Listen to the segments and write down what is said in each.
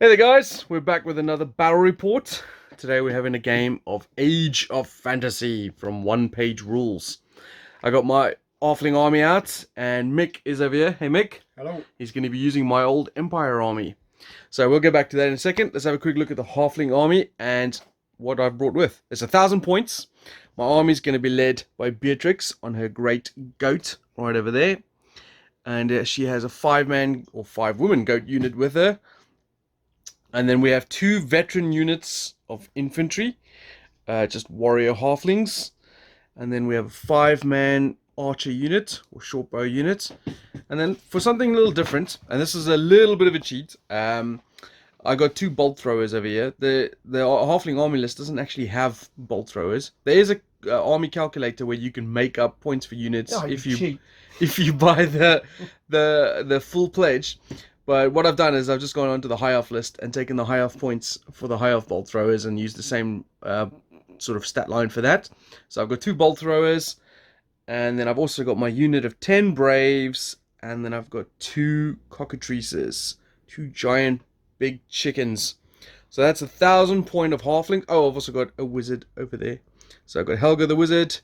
Hey there guys, we're back with another battle report. Today we're having a game of Age of Fantasy from One Page Rules. I got my Halfling army out and Mick is over here. Hey Mick. Hello. He's going to be using my old Empire army. So we'll get back to that in a second. Let's have a quick look at the Halfling army and what I've brought with. It's 1,000 points. My army is going to be led by Beatrix on her great goat right over there. And she has a 5-man or 5-woman goat unit with her. And then we have 2 veteran units of infantry, just warrior halflings. And then we have a 5-man archer unit, or short bow unit. And then for something a little different, and this is a little bit of a cheat, I got 2 bolt throwers over here. The halfling army list doesn't actually have bolt throwers. There is a army calculator where you can make up points for units if you buy the full pledge. But what I've done is I've just gone onto the high elf list and taken the high elf points for the high elf bolt throwers and used the same sort of stat line for that. So I've got 2 bolt throwers, and then I've also got my unit of 10 braves, and then I've got 2 cockatrices, 2 giant big chickens. So that's 1,000 point of halfling. Oh, I've also got a wizard over there. So I've got Helga the wizard,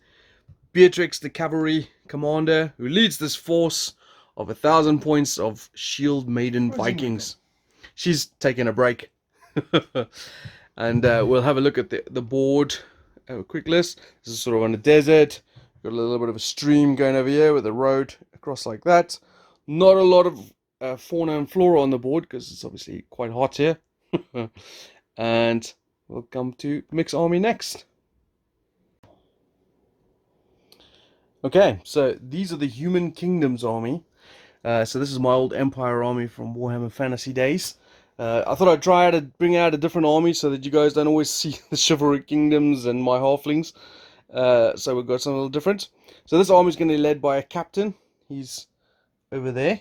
Beatrix the cavalry commander, who leads this force of 1,000 points of shield maiden Vikings. She's taking a break. And we'll have a look at the board. Have a quick list. This is sort of on a desert. Got a little bit of a stream going over here with a road across like that. Not a lot of fauna and flora on the board because it's obviously quite hot here. And we'll come to Mick's army next. Okay, so these are the Human Kingdoms army. So this is my old Empire army from Warhammer Fantasy days. I thought I'd try to bring out a different army so that you guys don't always see the Chivalric Kingdoms and my halflings. So we've got something a little different. So this army is going to be led by a captain. He's over there.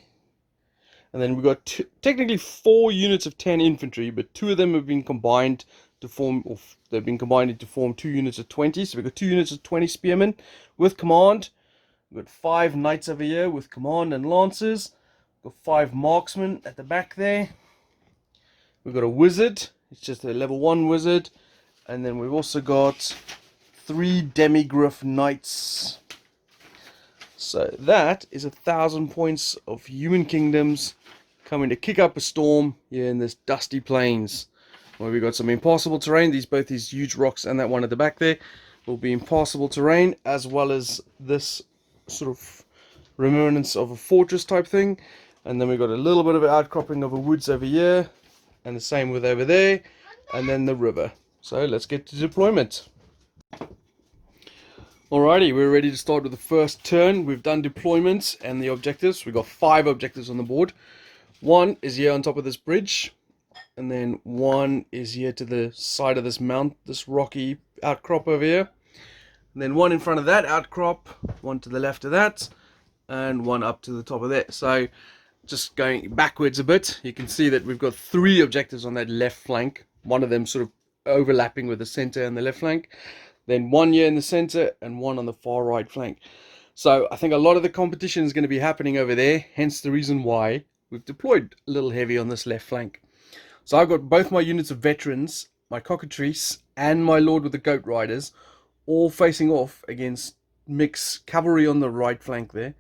And then we've got technically 4 units of 10 infantry, but 2 of them have been combined to form, or they've been combined to form 2 units of 20. So we've got 2 units of 20 spearmen with command. We've got 5 knights over here with command and lancers. We've got 5 marksmen at the back there. We've got a wizard. It's just a level 1 wizard. And then we've also got 3 demigryph knights. So that is 1,000 points of Human Kingdoms coming to kick up a storm here in this dusty plains. Where we've got some impassable terrain. Both these huge rocks and that one at the back there will be impassable terrain, as well as this sort of remnants of a fortress type thing. And then we've got a little bit of an outcropping of a woods over here, and the same with over there, and then the river. So let's get to deployment. Alrighty, we're ready to start with the first turn. We've done deployments and the objectives. We've got 5 objectives on the board. 1 is here on top of this bridge, and then 1 is here to the side of this mount, this rocky outcrop over here. And then 1 in front of that outcrop, 1 to the left of that, and 1 up to the top of that. So just going backwards a bit, you can see that we've got 3 objectives on that left flank. One of them sort of overlapping with the center and the left flank. Then 1 here in the center and 1 on the far right flank. So I think a lot of the competition is going to be happening over there, hence the reason why we've deployed a little heavy on this left flank. So I've got both my units of veterans, my cockatrice, and my lord with the goat riders, all facing off against Mick's cavalry on the right flank there.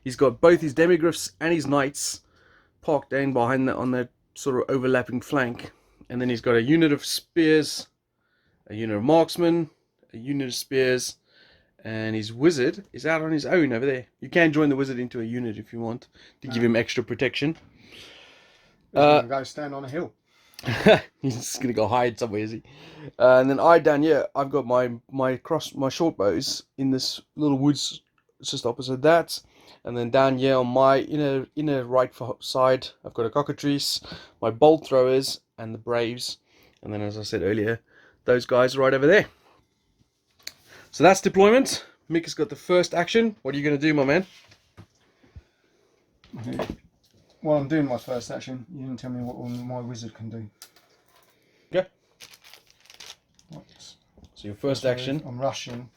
He's got both his demigryphs and his knights parked down behind on that sort of overlapping flank. And then he's got a unit of spears, a unit of marksmen, a unit of spears, and his wizard is out on his own over there. You can join the wizard into a unit if you want to give him extra protection. He's going to go stand on a hill. He's just going to go hide somewhere, is he? And then down here, I've got my short bows in this little woods just opposite that. And then down here on my inner right side, I've got a cockatrice, my bolt throwers, and the braves. And then, as I said earlier, those guys right over there. So that's deployment. Mick has got the first action. What are you going to do, my man? Okay. While I'm doing my first action, you didn't tell me what my wizard can do. Okay. Right. So your first action. I'm rushing.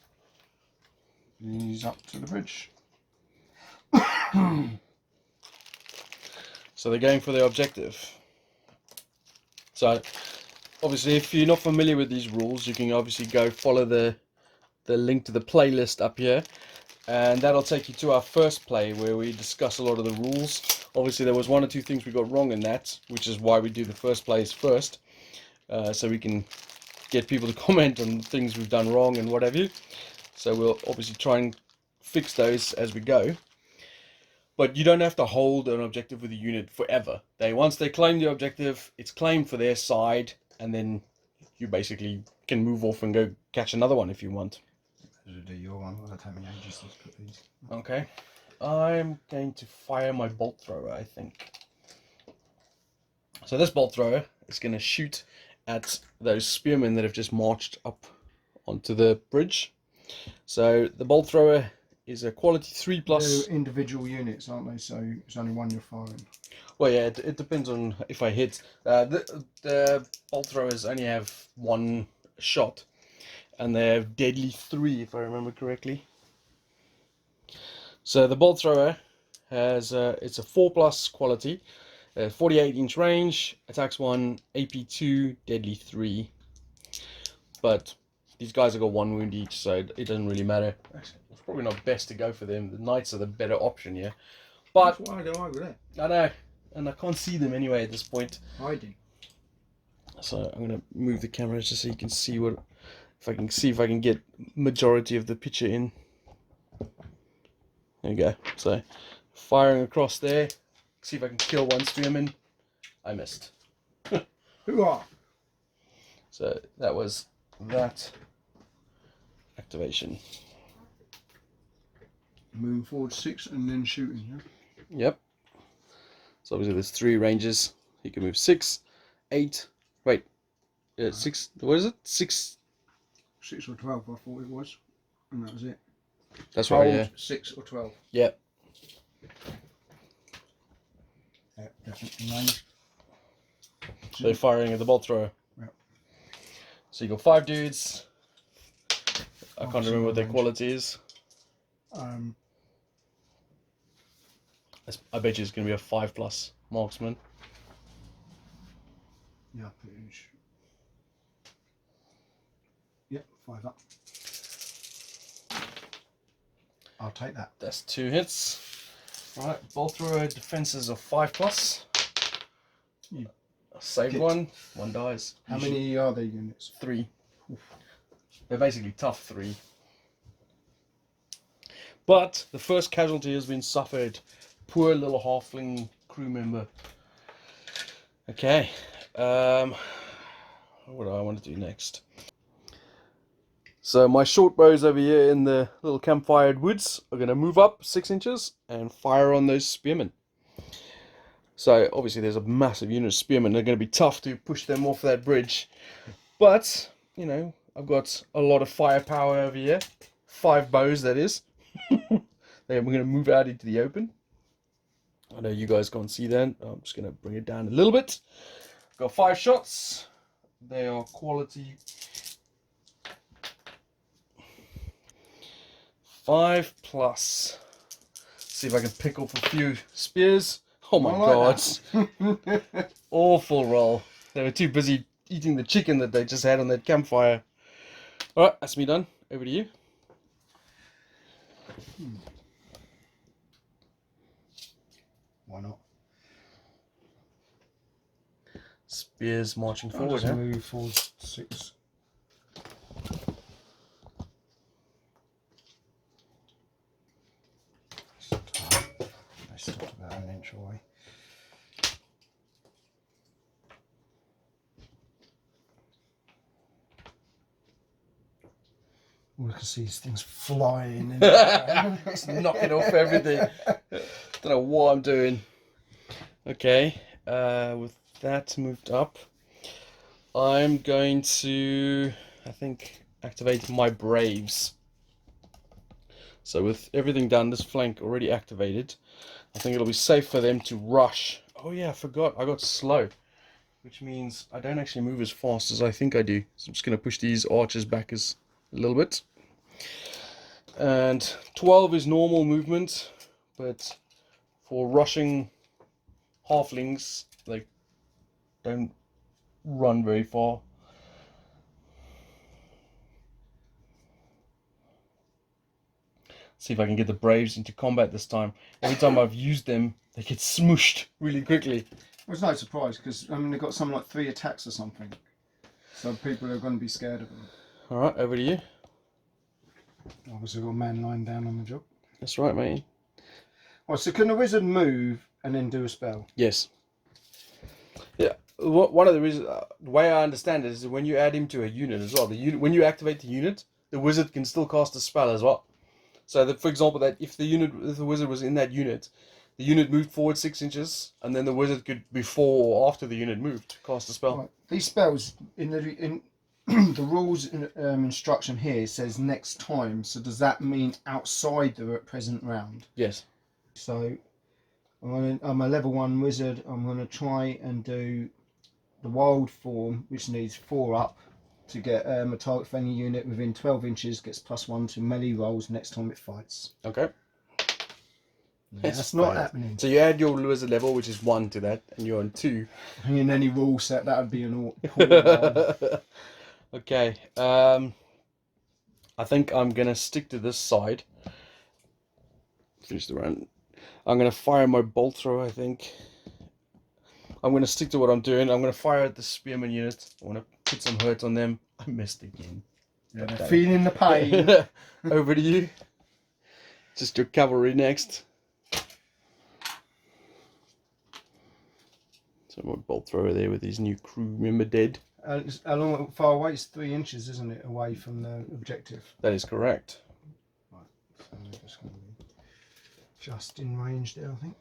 He's up to the bridge. So they're going for their objective. So obviously, if you're not familiar with these rules, you can obviously go follow the link to the playlist up here, and that'll take you to our first play where we discuss a lot of the rules. Obviously, there was one or two things we got wrong in that, which is why we do the first plays first, so we can get people to comment on things we've done wrong and what have you. So we'll obviously try and fix those as we go. But you don't have to hold an objective with a unit forever. Once they claim the objective, it's claimed for their side, and then you basically can move off and go catch another one if you want. Do your one. That'll take me ages to put these. Okay. I'm going to fire my bolt thrower, I think. So this bolt thrower is going to shoot at those spearmen that have just marched up onto the bridge. So the bolt thrower is a quality 3+. They're individual units, aren't they? So it's only one you're firing. Well, yeah, it depends on if I hit. The bolt throwers only have one shot, and they have deadly 3, if I remember correctly. So the bolt thrower has it's a 4+ quality, 48-inch range, attacks 1, AP 2, deadly 3. But these guys have got 1 wound each, so it doesn't really matter. Actually, it's probably not best to go for them. The knights are the better option here. But that's why I go over there. I know, and I can't see them anyway at this point. Hiding. So I'm gonna move the camera just so you can see if I can get majority of the picture in. There you go. So firing across there, see if I can kill one spearman. I missed. Who are? So that was that activation. Moving forward 6 and then shooting. Yeah. Yep. So obviously there's 3 ranges. You can move 6, 8. Wait, 6. What is it? 6. 6 or 12, I thought it was, and that was it. That's right. Hold Yeah. 6 or 12. Yep. Yeah, definitely range. So they're firing at the bolt thrower. Yep. So you got 5 dudes. I can't Awesome remember what their range. quality is. I bet you it's going to be a 5+ marksman. Yeah, pretty much. Yep, 5 up. I'll take that. That's 2 hits. Right, bolt thrower defenses of 5+. You Saved hit. 1 dies. How many are there units? 3. They're basically tough 3. But the first casualty has been suffered. Poor little halfling crew member. Okay. What do I want to do next? So my short bows over here in the little campfired woods are going to move up 6 inches and fire on those spearmen. So obviously there's a massive unit of spearmen. They're going to be tough to push them off that bridge. But, you know, I've got a lot of firepower over here. 5 bows, that is. Then we're going to move out into the open. I know you guys can't see that. I'm just going to bring it down a little bit. Got 5 shots. They are quality 5+. See if I can pick up a few spears. Oh my god. Awful roll. They were too busy eating the chicken that they just had on that campfire. Alright, that's me done. Over to you. Why not? Spears marching I'll forward, just huh? move forward 6. They stopped about an inch away. All I can see is things flying. It's knocking off everything. Don't know what I'm doing. Okay, with that moved up, I'm going to, I think, activate my Braves. So with everything done, this flank already activated, I think it'll be safe for them to rush. Oh yeah, I forgot, I got slow, which means I don't actually move as fast as I think I do. So I'm just going to push these archers back a little bit. And 12 is normal movement, but for rushing halflings, they don't run very far. See if I can get the Braves into combat this time. Every time I've used them, they get smooshed really quickly. Well, it's no surprise because I mean they've got something like 3 attacks or something, so people are going to be scared of them. All right, over to you. Obviously, got a man lying down on the job. That's right, mate. Right, so can the wizard move and then do a spell? Yes. Yeah. One of the reasons, the way I understand it is when you add him to a unit as well. The unit, when you activate the unit, the wizard can still cast a spell as well. So that, for example, that if the wizard was in that unit, the unit moved forward 6 inches, and then the wizard could, before or after the unit moved, cast a spell. Right. These spells in the rules instruction here says next time. So does that mean outside the present round? Yes. So I'm a level 1 wizard. I'm going to try and do the wild form, which needs 4 up to get a target for any unit within 12 inches gets +1 to melee rolls next time it fights. Okay. That's not happening. So you add your wizard level, which is 1 to that, and you're on 2. In any rule set, that would be an all. Okay. I think I'm gonna stick to this side. Finish the round. I'm gonna fire my bolt thrower. I think I'm gonna stick to what I'm doing. I'm gonna fire at the spearman unit. I want to put some hurt on them. I missed again. Yeah, they're feeling the pain. Over to you. Just your cavalry next. So my bolt thrower there with his new crew member dead. How far away? It's 3 inches, isn't it, away from the objective? That is correct. Right, so we're just going to be just in range there, I think.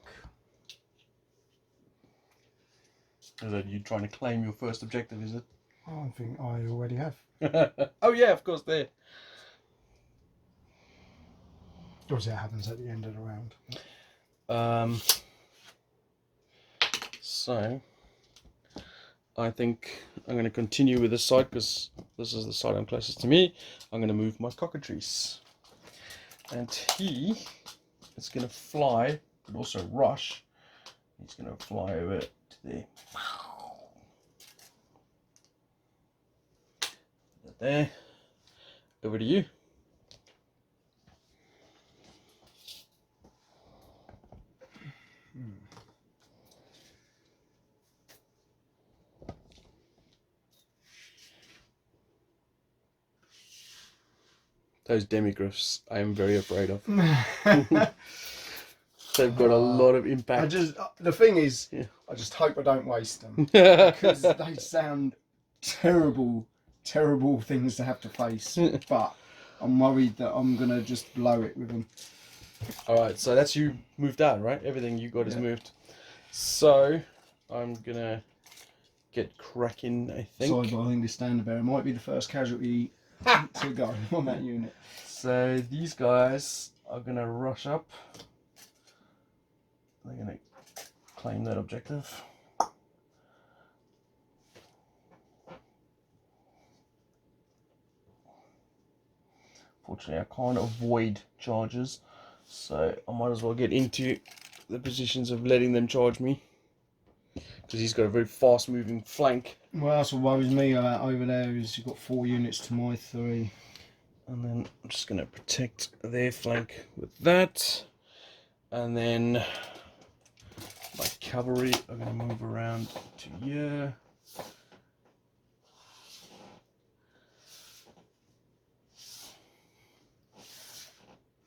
Is that you trying to claim your first objective, is it? I think I already have. Oh yeah, of course, there. Obviously that happens at the end of the round. So I think I'm going to continue with this side because this is the side I'm closest to me. I'm going to move my cockatrice, and he is going to fly, but also rush. He's going to fly over to there. There. Over to you. Those demigriffs I am very afraid of. They've got a lot of impact. The thing is, yeah. I just hope I don't waste them because they sound terrible things to have to face. But I'm worried that I'm gonna just blow it with them. All right, so that's you moved out, right? Everything you got is moved. So I'm gonna get cracking. I think. So I think this standard bearer might be the first casualty to go on that unit. So these guys are gonna rush up. They're gonna claim that objective. Fortunately, I can't avoid charges, so I might as well get into the positions of letting them charge me, because he's got a very fast-moving flank. Well, that's what worries me over there is you've got 4 units to my 3. And then I'm just going to protect their flank with that, and then my cavalry are going to move around to here.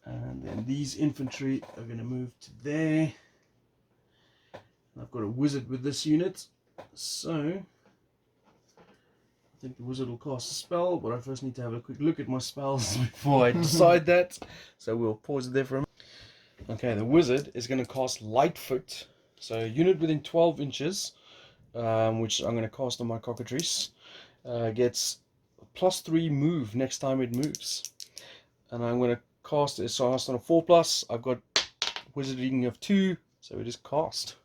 And then these infantry are going to move to there. And I've got a wizard with this unit, so I think the wizard will cast a spell, but I first need to have a quick look at my spells before I decide that. So we'll pause it there for a minute. Okay, the wizard is going to cast Lightfoot. So a unit within 12 inches, which I'm going to cast on my cockatrice, gets +3 move next time it moves. And I'm going to cast it, so I cast on a 4+. I've got wizarding of 2, so it is cast.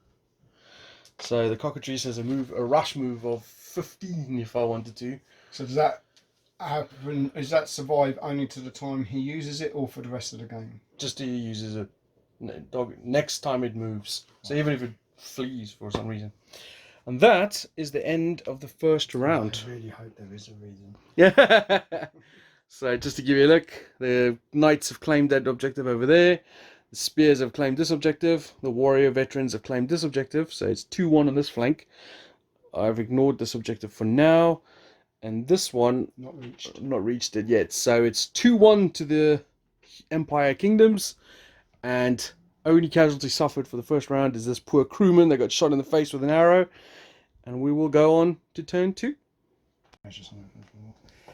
So the cockatrice has a rush move of 15 if I wanted to. So does that happen? Does that survive only to the time he uses it, or for the rest of the game? Just he uses it next time it moves. So even if it flees for some reason. And that is the end of the first round. I really hope there is a reason. Yeah. So just to give you a look, the knights have claimed that objective over there. The spears have claimed this objective. The warrior veterans have claimed this objective. So it's 2-1 on this flank. I've ignored this objective for now. And this one, not reached it yet. So it's 2-1 to the Empire Kingdoms. And only casualty suffered for the first round is this poor crewman that got shot in the face with an arrow. And we will go on to turn 2.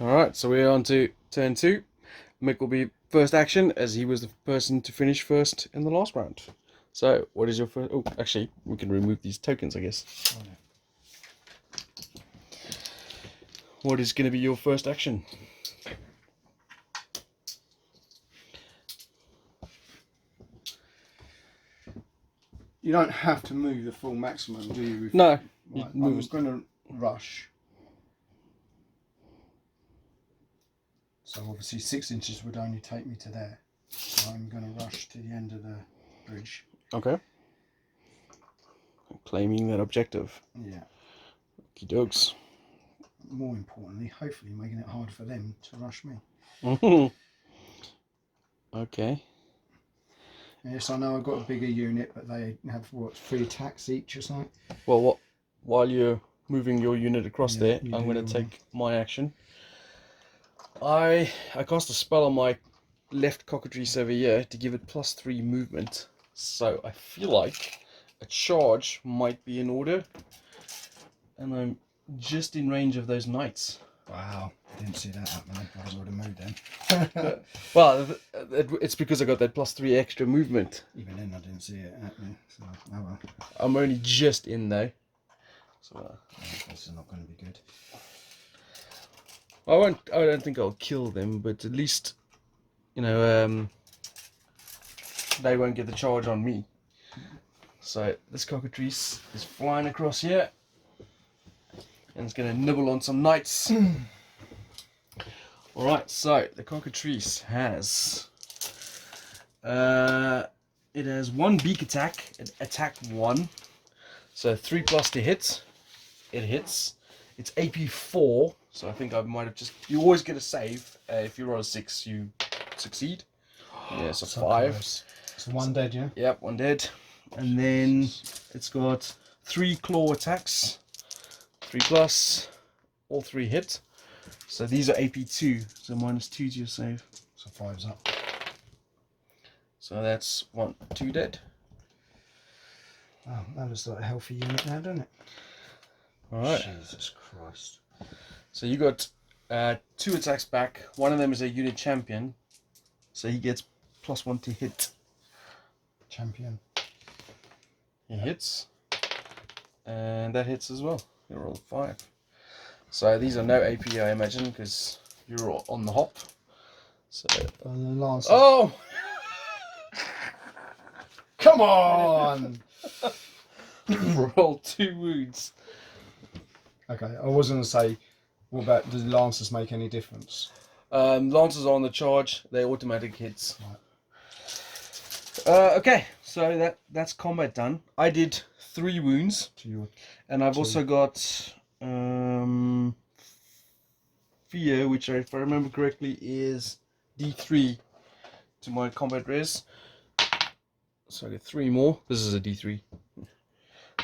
Alright, so we're on to turn 2. Mick will be first action as he was the person to finish first in the last round. So, what is your first... Oh, actually, we can remove these tokens, I guess. Oh, no. What is going to be your first action? You don't have to move the full maximum, do you? No. Right, I'm going to rush. So obviously 6 inches would only take me to there. So I'm going to rush to the end of the bridge. Okay. Claiming that objective. Yeah. Okie dokes. More importantly, hopefully making it hard for them to rush me. Okay. Yes, I know I've got a bigger unit, but they have, what, 3 attacks each or something? Well, while you're moving your unit across there, I'm going to take my action. I cast a spell on my left cockatrice over here to give it +3 movement. So I feel like a charge might be in order. And I'm just in range of those knights. Wow, didn't see that happening. I would have moved then. Well, it's because I got that +3 extra movement. Even then I didn't see it happening. So, oh well. I'm only just in though. So this is not going to be good. I don't think I'll kill them, but at least, you know, they won't get the charge on me. So this cockatrice is flying across here. And it's going to nibble on some knights. Alright, so the cockatrice has... it has 1 beak attack, attack 1. So 3+ to hit. It hits. It's AP 4, so I think I might have just... You always get a save. If you roll a 6, you succeed. Yeah, so 5. Close. So 1 dead, yeah? Yep, 1 dead. And then it's got 3 claw attacks. 3+, all 3 hit. So these are AP2, so -2 to your save. So 5's up. So that's 2 dead. Oh, that looks like a healthy unit now, doesn't it? Alright. Jesus Christ. So you got 2 attacks back. One of them is a unit champion. So he gets +1 to hit. Champion. He hits. And that hits as well. You roll 5. So these are no AP, I imagine, because you're on the hop. So. And the lance. Oh! Come on! Roll 2 wounds. Okay, I was going to say, what about, does Lancers make any difference? Lancers are on the charge, they're automatic hits. Right. Okay, so that's combat done. I did 3 wounds. And I've also got fear, which if I remember correctly is D3 to my combat res. So I get 3 more. This is a D3.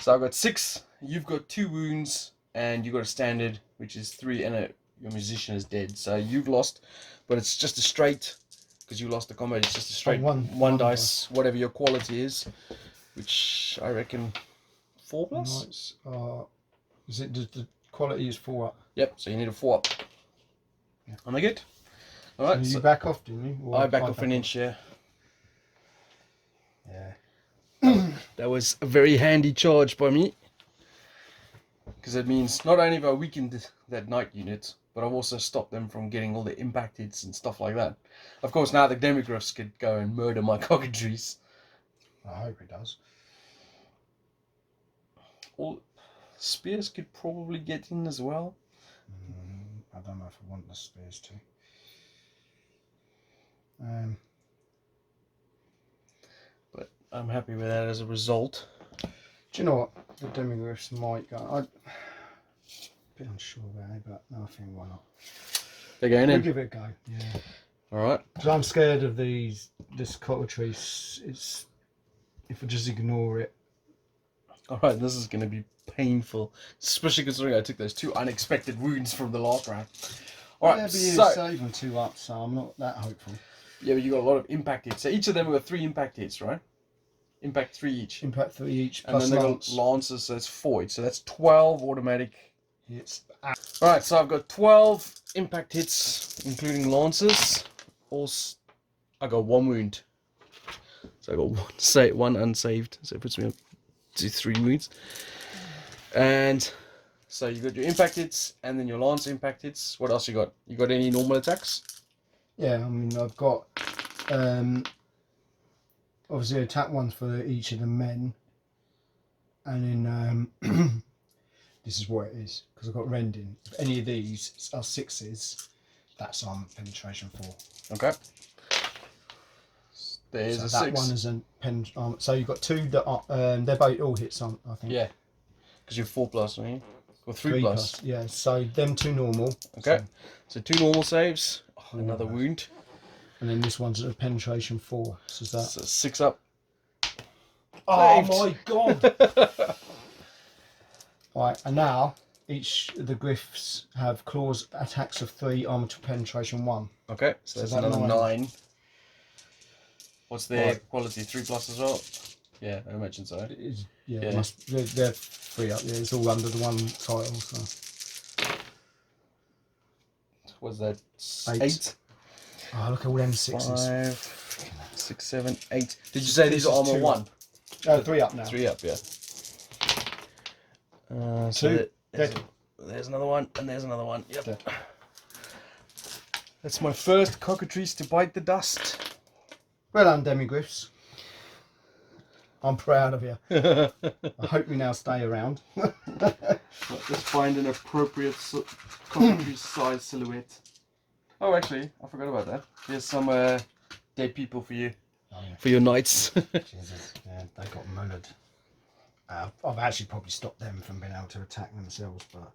So I've got 6. You've got 2 wounds, and you've got a standard, which is 3, and your musician is dead. So you've lost, but it's just a straight, because you lost the combat. It's just a straight one dice, whatever your quality is, which I reckon 4+. Nice. Is it the quality is 4 up? Yep. So you need a 4 up. Yeah. Am I good? All right. So you back off, didn't you? Or I back off an inch. Yeah. Yeah. That was a very handy charge by me, because it means not only have I weakened that knight unit, but I've also stopped them from getting all the impact hits and stuff like that. Of course, now the Demigryphs could go and murder my cockatrice. I hope it does. All spears could probably get in as well. I don't know if I want the spears to. But I'm happy with that as a result. Do you know what? the demigriffs might go. I'm a bit unsure about it, but no, I think why not? They're going We'll in. give it a go. Yeah. All right. Because I'm scared of this cockatrice. It's if I just ignore it. All right. This is going to be painful, especially considering I took those 2 unexpected wounds from the last round. All right. Yeah, but So saving 2 up, so I'm not that hopeful. yeah, but you got a lot of impact hits. So each of them got 3 impact hits, right? Impact 3 each. Impact 3 each And plus then they lance. got lances, so it's 4 each. So that's 12 automatic Hits. Alright, so I've got 12 impact hits, including lances. Also, I got 1 wound. So I got one unsaved. So it puts me up to 3 wounds. And so you got your impact hits, and then your lance impact hits. What else you got? You got any normal attacks? Yeah, I mean I've got obviously attack ones for each of the men, and then this is what it is because I've got rending. If any of these are 6s, that's on penetration 4. Okay. There's So a that 6. one is a pen. So you've got 2 that are they're both all hits on. I think. Yeah. Because you're 4 plus, aren't you? Or 3 plus. Yeah. So them 2 normal. Okay. So 2 normal saves. Oh, another Alright. wound. And then this one's a penetration 4. So is that? So 6 up. Oh Saved. my god! Right, and now each of the griffs have claws attacks of 3, armor to penetration 1. Okay, so that's that another 9. 9. What's their Right. quality? 3 plus as well? Yeah, I imagine so. It is, yeah, Yeah. they're 3 up. Yeah, it's all under the one title. So What's that? 8. 8? Oh, look at all them 6s. 5, 6, 7, 8. Did you say these are armor 1? 3 up now. 3 up, yeah. Two. There's another one, and there's another one. Yep. Dead. That's my first cockatrice to bite the dust. Well done, demigriffs. I'm proud of you. I hope you now stay around. Let's find an appropriate cockatrice size silhouette. Oh, actually, I forgot about that. Here's some dead people for you. Oh, yeah. For your knights. Jesus, yeah, they got mullered. I've actually probably stopped them from being able to attack themselves, but...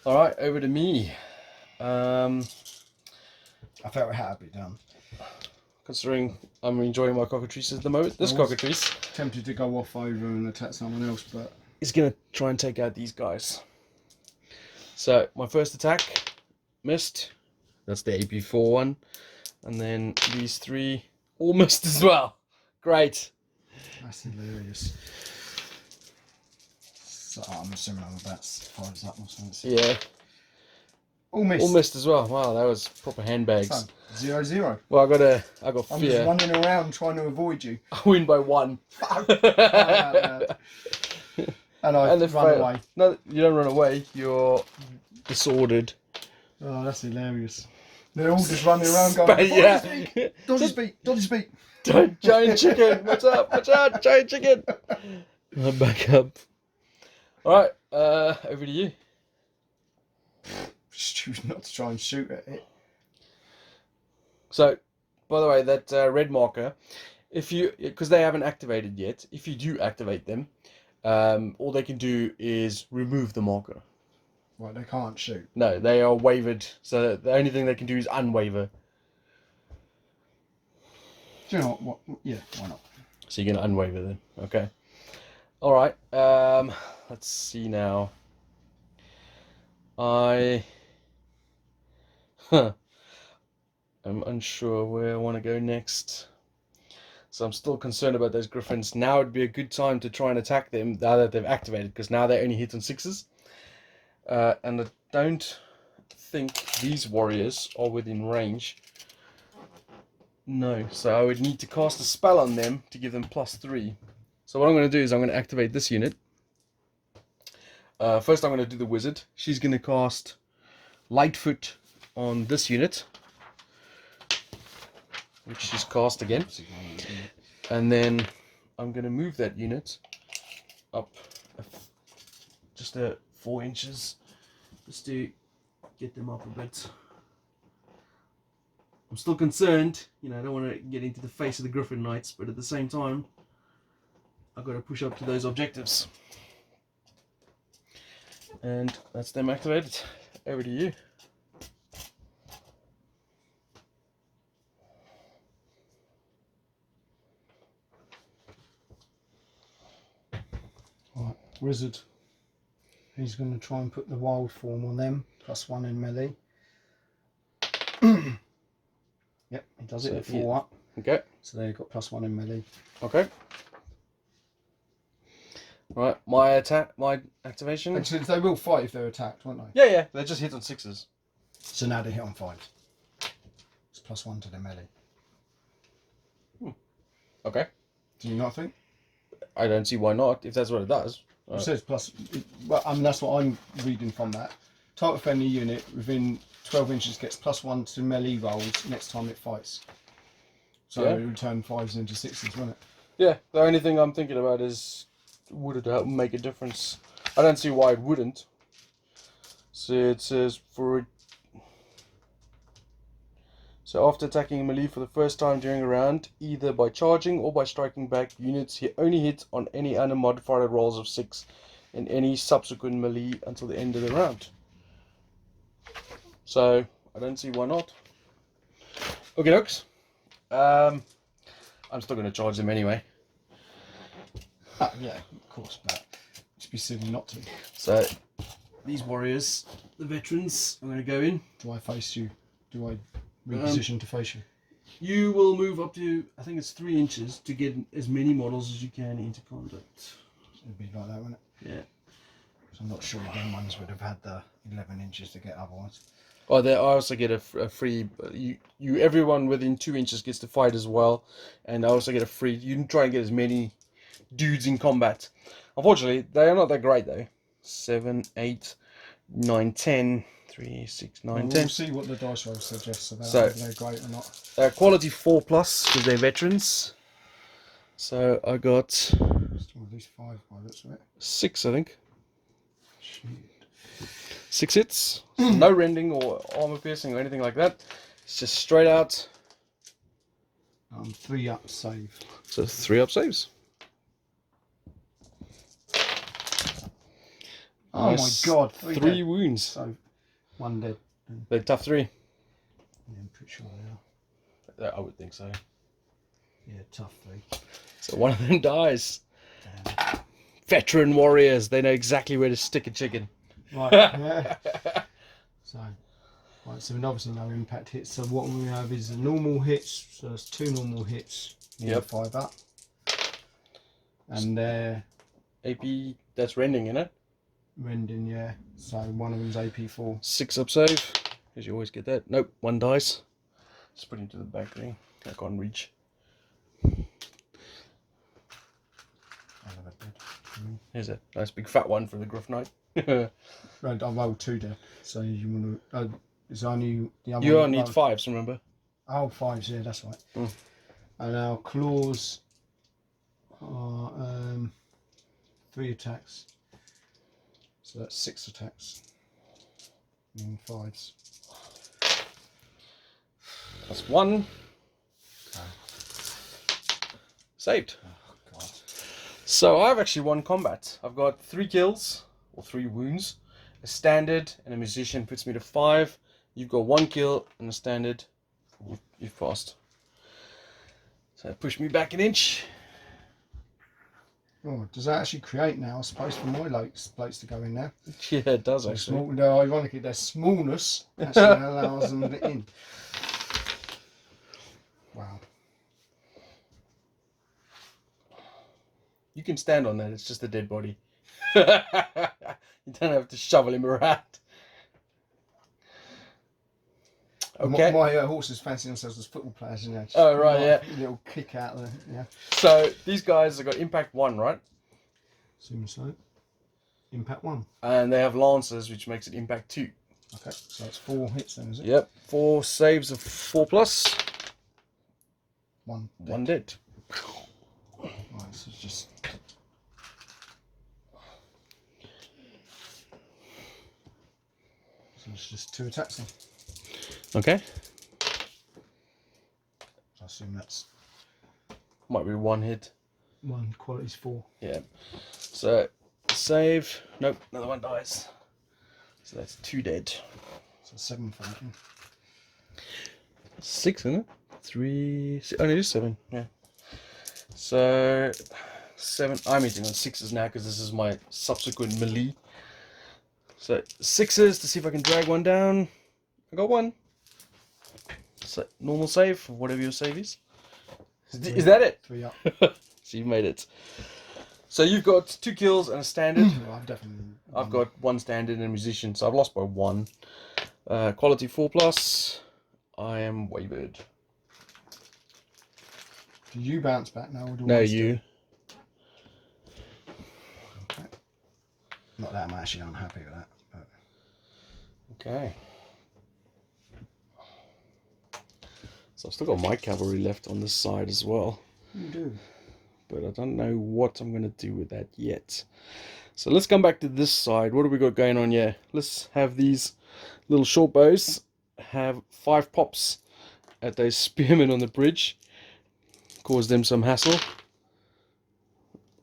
Alright, over to me. I felt it had to be done. Considering I'm enjoying my cockatrices at the moment, this cockatrice Tempted to go off over and attack someone else, but... is going to try and take out these guys. So, my first attack, missed. That's the AP4 one. And then these 3 all missed as well. Great. That's hilarious. So I'm assuming I'm about 5s up or something. Yeah. All missed. All missed as well. Wow, that was proper handbags. So, 0-0. Well, I got I'm fear. just running around trying to avoid you. I win by 1. And I run away. No, you don't run away. You're disordered. Oh, that's hilarious. They're all just running around going, dodgy speak, dodgy speak. Giant chicken. What's up? Watch out, giant chicken. I'm back up. Alright, over to you. Just choose not to try and shoot at it. So, by the way, that red marker, because they haven't activated yet, if you do activate them, all they can do is remove the marker. Right, they can't shoot. No, they are wavered, so the only thing they can do is unwaver. Do you know what? Yeah, why not? So you're going to unwaver then. Okay. Alright, let's see now. I'm unsure where I want to go next. So I'm still concerned about those griffins. Now would be a good time to try and attack them now that they've activated, because now they only hit on 6s. And I don't think these warriors are within range. No, so I would need to cast a spell on them to give them +3. So what I'm going to do is I'm going to activate this unit. First I'm going to do the wizard. She's going to cast Lightfoot on this unit, which she's cast again. And then I'm going to move that unit up just 4 inches, just to get them up a bit. I'm still concerned, I don't want to get into the face of the Griffin Knights, but at the same time, I've got to push up to those objectives. And that's them activated. Over to you. Right, wizard. He's going to try and put the wild form on them, +1 in melee. Yep, he does it So at 4 up. Okay. So they've got +1 in melee. Okay. Right, my attack, my activation. Actually, they will fight if they're attacked, won't they? Yeah, yeah, they just hit on 6s. So now they hit on 5s. It's +1 to their melee. Okay. Do you not think? I don't see why not, if that's what it does. It says plus, well, I mean, that's what I'm reading from that. Target friendly unit within 12 inches gets +1 to melee rolls next time it fights. So Yeah. it will turn 5s into 6s, won't it? Yeah, the only thing I'm thinking about is, would it help make a difference? I don't see why it wouldn't. So it says So after attacking melee for the first time during a round, either by charging or by striking back, units only hit on any unmodified rolls of 6 in any subsequent melee until the end of the round. So I don't see why not. Okay, dokes. I'm still going to charge them anyway. Yeah, of course, but it'd be silly not to. So these warriors, the veterans, I'm going to go in. Do I face you? Do I reposition to face you? You will move up to, I think it's 3 inches to get as many models as you can into contact. It'd be like that, wouldn't it? Yeah. So I'm not sure them ones would have had the 11 inches to get otherwise. Oh, I also get a free. Everyone within 2 inches gets to fight as well, and I also get a free. You can try and get as many dudes in combat. Unfortunately, they are not that great though. 7, 8, 9, 10, 3, 6, 9, 10. We'll see what the dice roll suggests about So, whether they're great or not. Quality 4+ because they're veterans. So I got Still at least 5 by the looks of it. 6, I think. Shit. 6 hits. No rending or armor piercing or anything like that. It's just straight out. 3 up save. So 3 up saves. Oh Nice. my god, 3 dead. wounds. So 1 dead. They're tough 3. Yeah, I'm pretty sure they are. I would think so. Yeah, tough 3. So one of them dies. Damn. Veteran warriors. They know exactly where to stick a chicken. Right, yeah. So obviously no impact hits. So what we have is the normal hits. So there's 2 normal hits. Yep. 5 up. And they're AP, that's rending, isn't it? rending, yeah. So one of them's AP4. 6 up save. Because you always get that. Nope, 1 dice. Just put into the back thing. I can't reach. Here's a nice big fat one for the Gruff Knight. Right, I rolled 2 there. So you want to. It's only the other You one only need rolled. 5s, remember? Oh, 5s, yeah, that's right. Mm. And our claws are 3 attacks. So that's 6 attacks. And 5s. That's 1. Okay. Saved. Oh, God. So I've actually won combat. I've got 3 kills, or 3 wounds. A standard and a musician puts me to 5. You've got 1 kill and a standard. You've passed. So push me back an inch. Oh, does that actually create now a space for my plates to go in there? Yeah, it does So actually. small, no, ironically, their smallness actually allows them to get in. Wow. You can stand on that, it's just a dead body. You don't have to shovel him around. Okay. My horses fancy themselves as football players, you know. Just Oh, right, yeah. A little kick out there, yeah. So these guys have got impact 1, right? Assume so. Impact 1. And they have lances, which makes it impact 2. Okay, so that's 4 hits then, is it? Yep. 4 saves of 4+. 1 dead. 1 dead. Right, so it's just. So it's just 2 attacks then. Okay. I assume that's. Might be 1 hit. one, quality's 4. Yeah. So save. Nope, another one dies. So that's 2 dead. So 7 thinking. 6, isn't it? 3. Oh, no, it is 7. Yeah. So 7. I'm eating on 6s now because this is my subsequent melee. So 6s to see if I can drag one down. I got one. So normal save, whatever your save is. Is that it? 3 up. So you've made it. So you've got 2 kills and a standard. Well, I've definitely. I've got 1 standard and a musician, so I've lost by 1. Quality 4+. I am wavered. Do you bounce back now, or do No, I you. Okay. Not that I'm actually unhappy with that, but. Okay. So I've still got my cavalry left on this side as well. You do. But I don't know what I'm going to do with that yet. So let's come back to this side. What have we got going on here? Let's have these little short bows have 5 pops at those spearmen on the bridge. Cause them some hassle.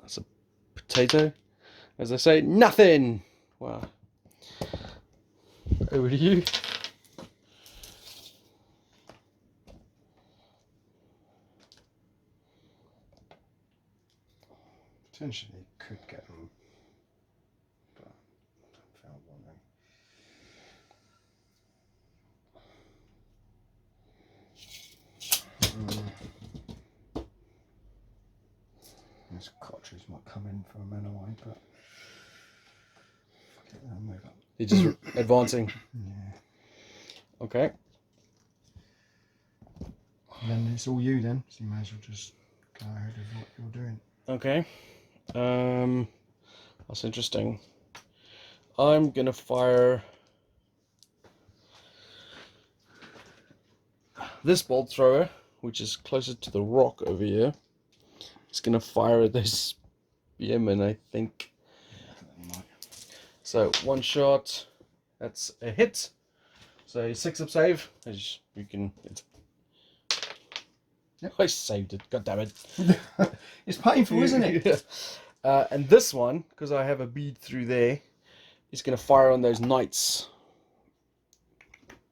That's a potato. As I say, nothing! Wow. Over to you. Potentially could get them, but I found one thing. This cartridge might come in for a man away, but fuck it, I'll move up. You're just advancing. Yeah. Okay. And then it's all you then, so you may as well just go ahead with what you're doing. Okay. That's interesting. I'm gonna fire this bolt thrower, which is closer to the rock over here. It's gonna fire at this spearman, I think. So 1 shot, that's a hit. So 6 up save, as you can. Yep. I saved it. God damn it! It's painful, isn't it? Yeah. And this one, because I have a bead through there, is gonna fire on those knights.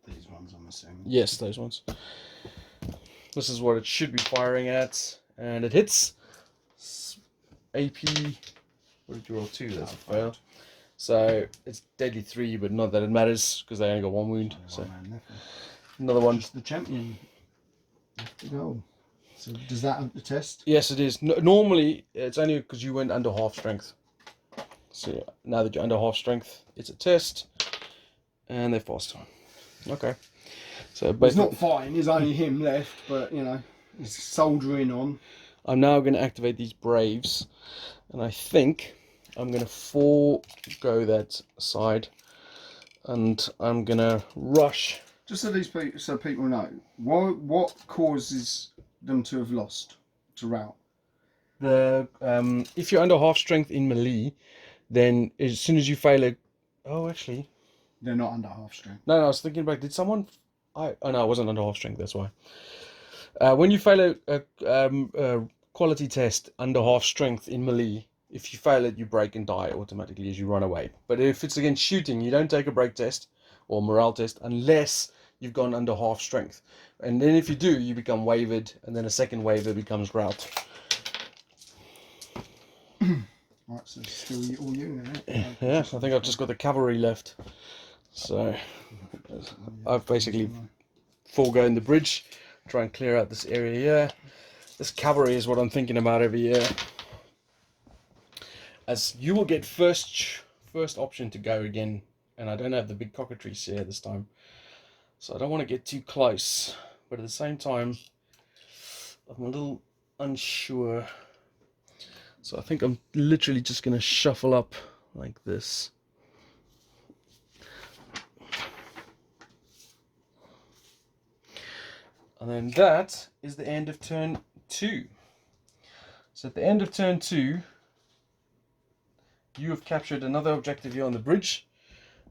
These ones, I'm assuming. Yes, those ones. This is what it should be firing at, and it hits. AP. What did you roll? 2? That's a fail. So it's deadly 3, but not that it matters because they only got 1 wound. So another one. Just the champion. Left to go. So does that up the test? Yes, it is. Normally, it's only because you went under half strength. So now that you're under half strength, it's a test, and they're faster. Okay. So It's not fine. There's only him left, but you know, he's soldiering on. I'm now going to activate these braves, and I think I'm going to forego that side, and I'm going to rush. Just so these people, so people know, what causes them to have lost to rout? The if you're under half strength in melee, then as soon as you fail it, oh actually, They're not under half strength. no, I was thinking about, did someone? Oh no, I wasn't under half strength. That's why. When you fail a quality test under half strength in melee, if you fail it, you break and die automatically as you run away. But if it's against shooting, you don't take a break test or morale test unless you've gone under half strength. And then if you do, you become wavered, and then a second waver becomes rout. Right, so it's still all you, isn't it? Yeah, I think I've just got the cavalry left. So I've basically foregone the bridge, try and clear out this area here. This cavalry is what I'm thinking about over here. As you will get first option to go again, and I don't have the big cockatrice here this time. So I don't want to get too close, but at the same time, I'm a little unsure. So I think I'm literally just going to shuffle up like this. And then that is the end of turn 2. So at the end of turn 2, you have captured another objective here on the bridge.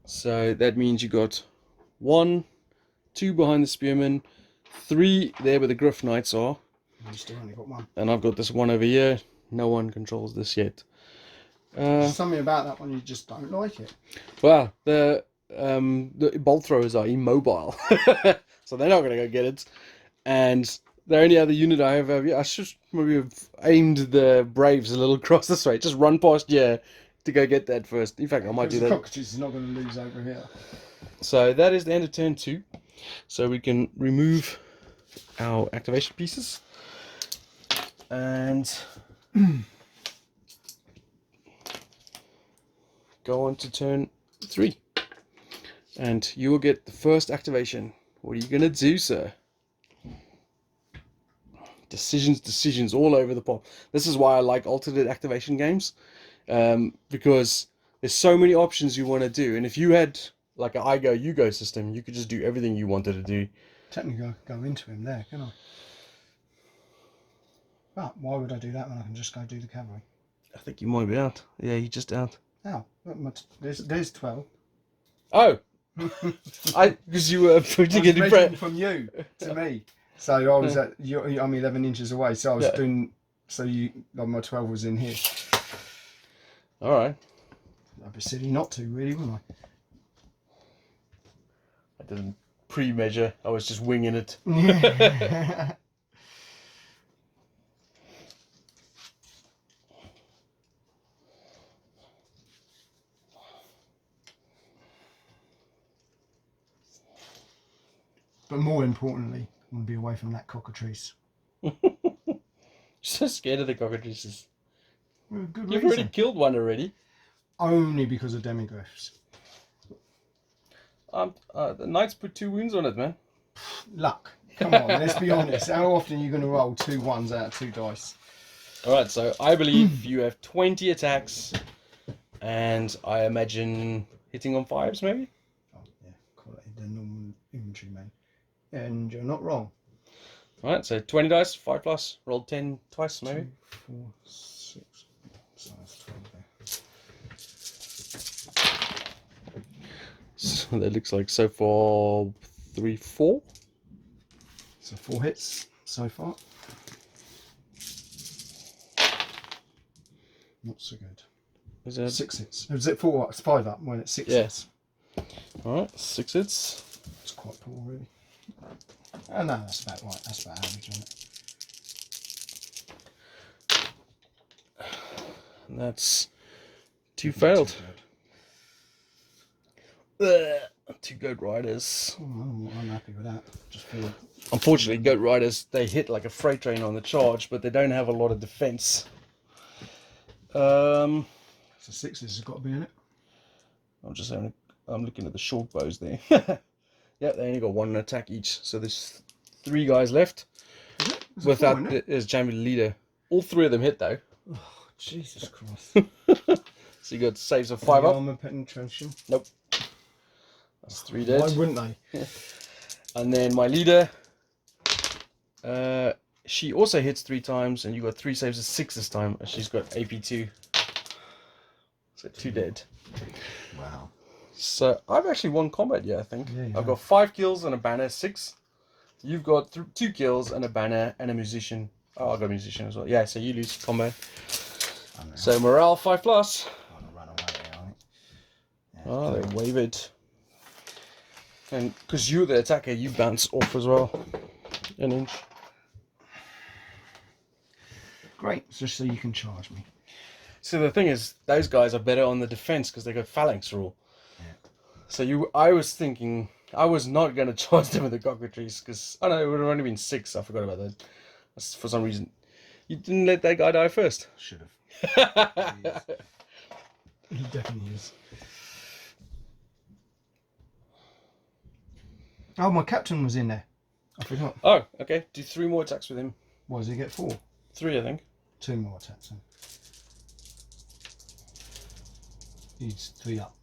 So that means you got 1, 2 behind the spearmen, 3 there where the Griff Knights are. You still only got 1. And I've got this one over here. No one controls this yet. There's something about that one you just don't like it. Well, the bolt throwers are immobile, so they're not gonna go get it. And the only other unit I have over here, I should maybe have aimed the Braves a little across this way. Just run past here to go get that first. In fact, I might do The that. cockatoos is not going to lose over here. So that is the end of turn 2. So we can remove our activation pieces. And go on to turn 3. And you will get the first activation. What are you going to do, sir? Decisions all over the pop. This is why I like alternate activation games. Because there's so many options you want to do. And if you had like an I go, you go system, you could just do everything you wanted to do. Technically, I could go into him there, can I? But why would I do that when I can just go do the cavalry? I think you might be out. Yeah, you're just out. How? There's 12. Oh! Because you were putting it in measuring from you to me. So I was I'm 11 inches away, so I was doing, so my 12 was in here. Alright. I'd be silly not to, really, wouldn't I? I didn't pre-measure, I was just winging it. But more importantly, I want to be away from that cockatrice. So scared of the cockatrices. Good You've reason. already killed one already. Only because of demiglyphs. The knights put 2 wounds on it, man. Luck. Come on, let's be honest. How often are you going to roll 2 1s out of 2 dice? Alright, so I believe you have 20 attacks, and I imagine hitting on 5s, maybe? Oh, yeah, call it the normal infantry man. And you're not wrong. Alright, so 20 dice, 5 plus, rolled 10 twice, maybe? 2, 4, 6. So that's 12 there. So that looks like so far 3, 4. So 4 hits so far. Not so good. Is that 6 hits. Was it 4? It's 5 up when it's 6 Yes. hits. Alright, 6 hits. It's quite poor, really. Oh, no, that's about right. That's about average, isn't it? And that's 2 failed. 2 goat riders. Oh, I'm happy with that. Just feel. Unfortunately, goat riders, they hit like a freight train on the charge, but they don't have a lot of defense. So 6 has got to be in it. I'm looking at the short bows there. Yeah, they only got 1 attack each, so there's 3 guys left. Without there's champion leader. All 3 of them hit though. Oh, Jesus Christ. So you got saves of 5 up. Armor penetration. Nope. That's 3 dead. Why wouldn't they? And then my leader, she also hits 3 times, and you got 3 saves of 6 this time, and she's got AP2. So 2 dead. Wow. So I've actually won combat, yeah, I think. Yeah, I've got 5 kills and a banner, 6. You've got 2 kills and a banner and a musician. Oh, I got a musician as well. Yeah, so you lose combat. So morale 5 plus. I'm gonna run away now, I think. Oh, they wavered. And because you're the attacker, you bounce off as well. An inch. Great, just so you can charge me. So the thing is, those guys are better on the defense because they got phalanx rule. So I was thinking, I was not going to charge them with the cockatrice because, oh no, it would have only been 6. I forgot about that. That's, for some reason, you didn't let that guy die first. Should have. He definitely is. Oh, my captain was in there. I forgot. Oh, okay. Do 3 more attacks with him. What does he get? 4? 3, I think. 2 more attacks then. He's 3 up.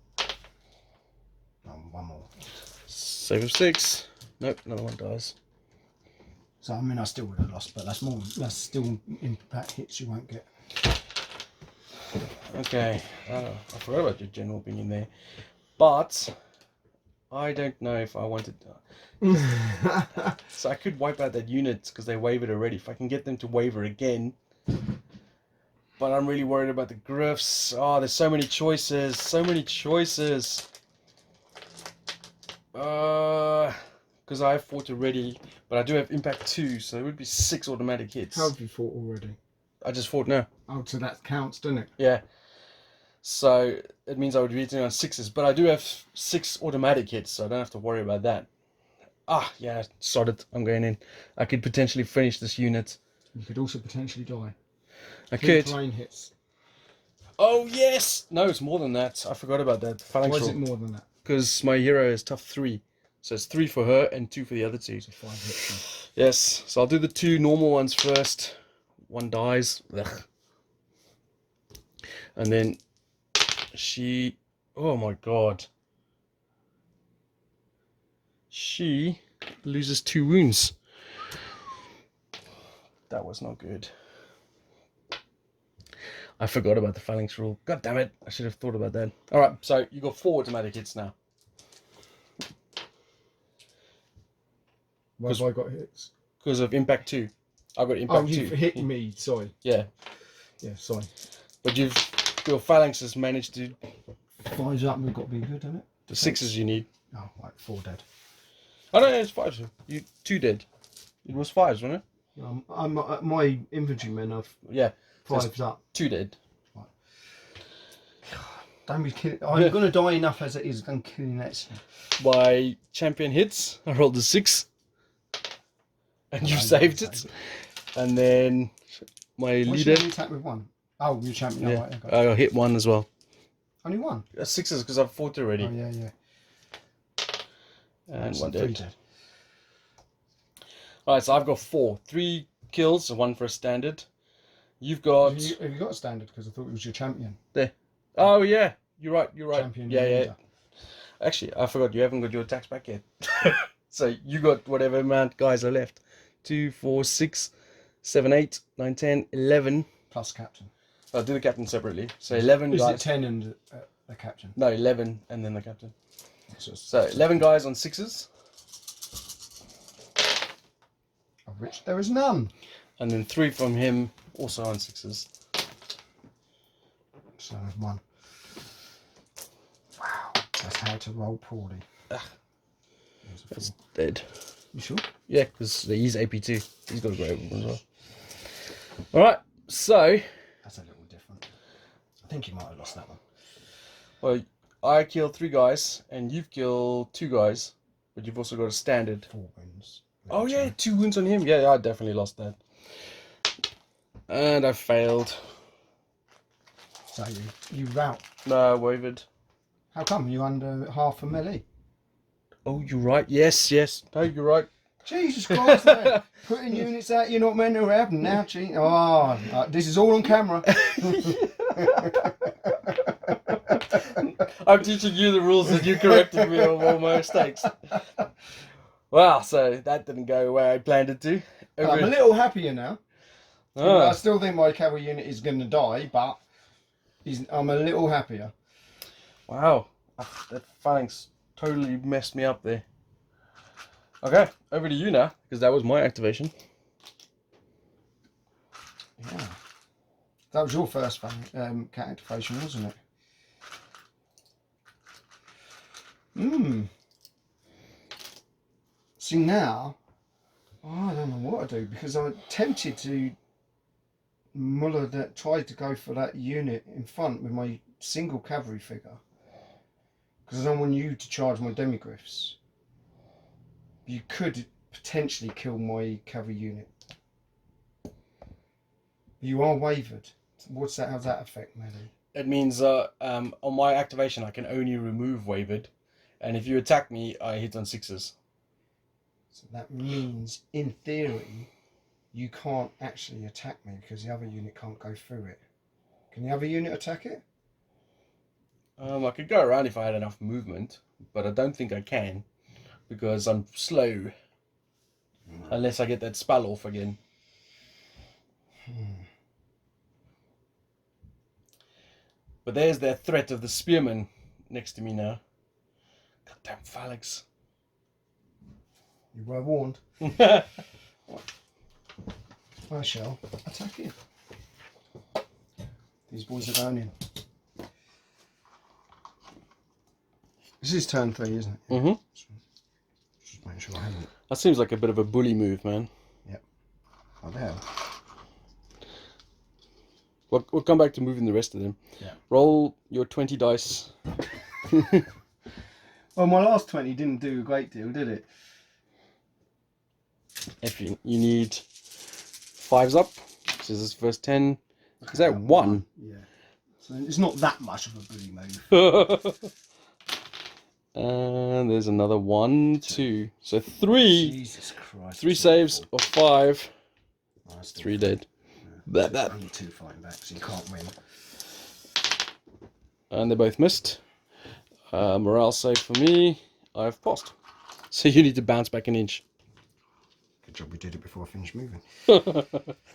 Oh, 1 more. Save of 6. Nope, another one dies. So I mean, I still would have lost, but that's more. That's still impact hits you won't get. Okay, I forgot about your general being in there, but I don't know if I wanted. So I could wipe out that unit because they wavered already. If I can get them to waver again, But I'm really worried about the griffs. Oh, there's so many choices. So many choices. Because I have fought already, but I do have impact 2, so it would be 6 automatic hits. How have you fought already? I just fought now. Oh, so that counts, doesn't it? Yeah. So it means I would be hitting on 6s, but I do have 6 automatic hits, so I don't have to worry about that. Ah, yeah, sod it. I'm going in. I could potentially finish this unit. You could also potentially die. I 3 could. terrain hits. Oh, yes! No, it's more than that. I forgot about that. Why is it more than that? Because my hero is tough 3. So it's 3 for her and 2 for the other 2. So 5 hits. Yes, so I'll do the 2 normal ones first. 1 dies. Ugh. And then she... Oh my god. She loses 2 wounds. That was not good. I forgot about the phalanx rule. God damn it. I should have thought about that. Alright, so you got 4 automatic hits now. Why have I got hits? Because of impact 2. I got impact 2. Oh, you've hit me, sorry. Yeah. Yeah, sorry. But your phalanx has managed to... 5's up, we've got to be good, isn't it? The 6s you need. Oh, right, 4 dead. Oh no, it's 5s. You 2 dead. It was 5s, wasn't it? My infantrymen are Yeah. 5's up. 2 dead. Right. Don't be kidding. I'm going to die enough as it is. I'm killing that. My champion hits. I rolled a 6. And you saved it. And then my Why leader... should you attack with 1? Oh, you're champion. Yeah. Oh, right, okay. I hit 1 as well. Only 1? 6s because I've fought already. Oh, yeah, yeah. And So 1 3 dead. dead. Alright, so I've got 4. 3 kills, 1 for a standard. You've got... Have you got a standard? Because I thought it was your champion. There. Oh, yeah. You're right. Champion. Yeah, yeah. Leader. Actually, I forgot. You haven't got your attacks back yet. So you got whatever amount guys are left. 2, 4, 6, 7, 8, 9, 10, 11. Plus captain. I'll do the captain separately. So 11 Is guys. it 10 and the captain? No, 11 and then the captain. So 11 guys on 6s. of which there is none. And then 3 from him, also on 6s. So 1. Wow, that's how to roll poorly. That's dead. You sure? Yeah, because he's AP2. He's got a great one as well. Alright, so... That's a little different. I think you might have lost that one. Well, I killed 3 guys, and you've killed 2 guys. But you've also got a standard. 4 wounds. Oh yeah, 2 wounds on him. Yeah, I definitely lost that. And I failed. So you rout. No, I wavered. How come? You under half a melee? Oh, you're right. Yes, yes. No, you're right. Jesus Christ, mate. Putting units out you're not meant to have now, cheat. Oh, this is all on camera. I'm teaching you the rules and you corrected me on all my mistakes. Wow, so that didn't go where I planned it to. I'm a little happier now. Oh. I still think my cavalry unit is going to die, but I'm a little happier. Wow, that phalanx totally messed me up there. Okay, over to you now, because that was my activation. Yeah. That was your first cat activation, wasn't it? See now, I don't know what to do, because I'm tempted to muller that tried to go for that unit in front with my single cavalry figure. Because I don't want you to charge my demigriffs. You could potentially kill my cavalry unit. You are wavered. How's that affect, Maddie? It means on my activation I can only remove wavered, and if you attack me, I hit on 6s. So that means, in theory, you can't actually attack me because the other unit can't go through it. Can the other unit attack it? I could go around if I had enough movement, but I don't think I can because I'm slow. Unless I get that spell off again. But there's that threat of the spearman next to me now. Goddamn phalanx. You were warned. I shall attack it. These boys are going in. This is turn 3, isn't it? Mm-hmm. Just make sure I haven't. That seems like a bit of a bully move, man. Yep. Oh, there. We'll come back to moving the rest of them. Yeah. Roll your 20 dice. Well, my last 20 didn't do a great deal, did it? If you need 5s up, so this is first 10. Is that 1? Yeah. So it's not that much of a bully move. And there's another 1, 2. So 3. Jesus Christ. 3 saves of 5. Oh, that's 3 dead. Yeah. Blah. Only 2 fighting back, so you can't win. And they both missed. Morale save for me. I've passed. So you need to bounce back an inch. Good job we did it before I finished moving.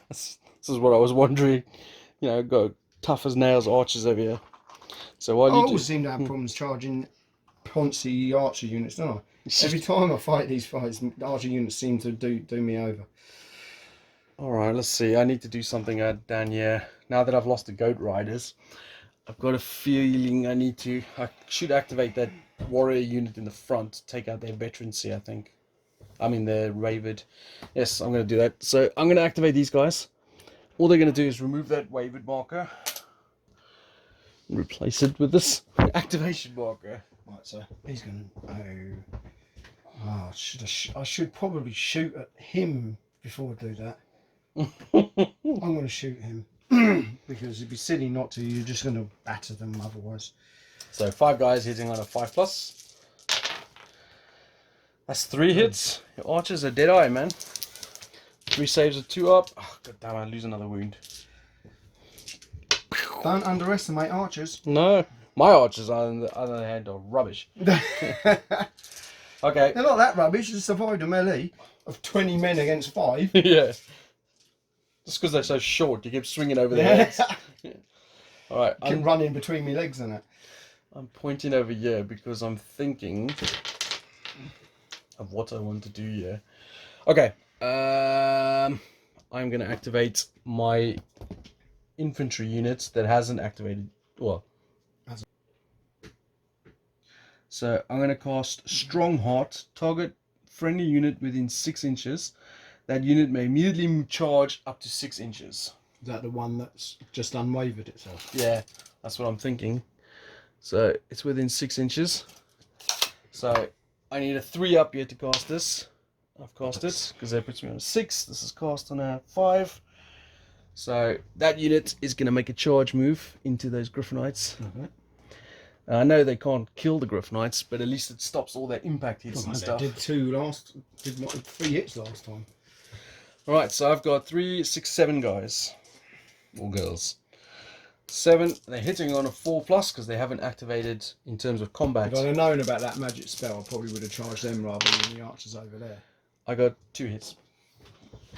This is what I was wondering. You know, got tough as nails archers over here. So while I you do... always seem to have problems charging Ponzi archer units, don't I? Every time I fight these fights, archer units seem to do me over. Alright, let's see. I need to do something down here. Now that I've lost the goat riders, I've got a feeling I should activate that warrior unit in the front, take out their veterancy, I think. I mean, their wavered. Yes, I'm going to do that. So I'm going to activate these guys. All they're going to do is remove that wavered marker and replace it with this activation marker. Right, so he's going to... Oh, I should probably shoot at him before I do that. I'm going to shoot him. Because it'd be silly not to. You're just going to batter them otherwise. So 5 guys hitting on a 5+. That's 3 hits. Your archers are dead eye, man. 3 saves are 2 up. Oh, God damn, I lose another wound. Don't underestimate archers. No. My archers, on the other hand, are rubbish. Okay. They're not that rubbish. They survived a melee of 20 men against 5. Yeah. Just because they're so short, you keep swinging over their heads. Yeah. Alright. Keep running between my legs and it. I'm pointing over here because I'm thinking of what I want to do here. Okay. I'm going to activate my infantry unit that hasn't activated. Well. So I'm going to cast Strong Heart. Target friendly unit within 6 inches. That unit may immediately charge up to 6 inches. Is that the one that's just unwavered itself? Yeah, that's what I'm thinking. So it's within 6 inches. So I need a 3 up here to cast this. I've cast it because that puts me on a 6. This is cast on a 5. So that unit is going to make a charge move into those Griffinites. Okay. I know they can't kill the Griffinites, but at least it stops all their impact hits and They stuff. did 3 hits last time. Alright, so I've got 3, 6, 7 guys. Or girls. 7, they're hitting on a 4+ because they haven't activated in terms of combat. If I'd have known about that magic spell, I probably would have charged them rather than the archers over there. I got 2 hits.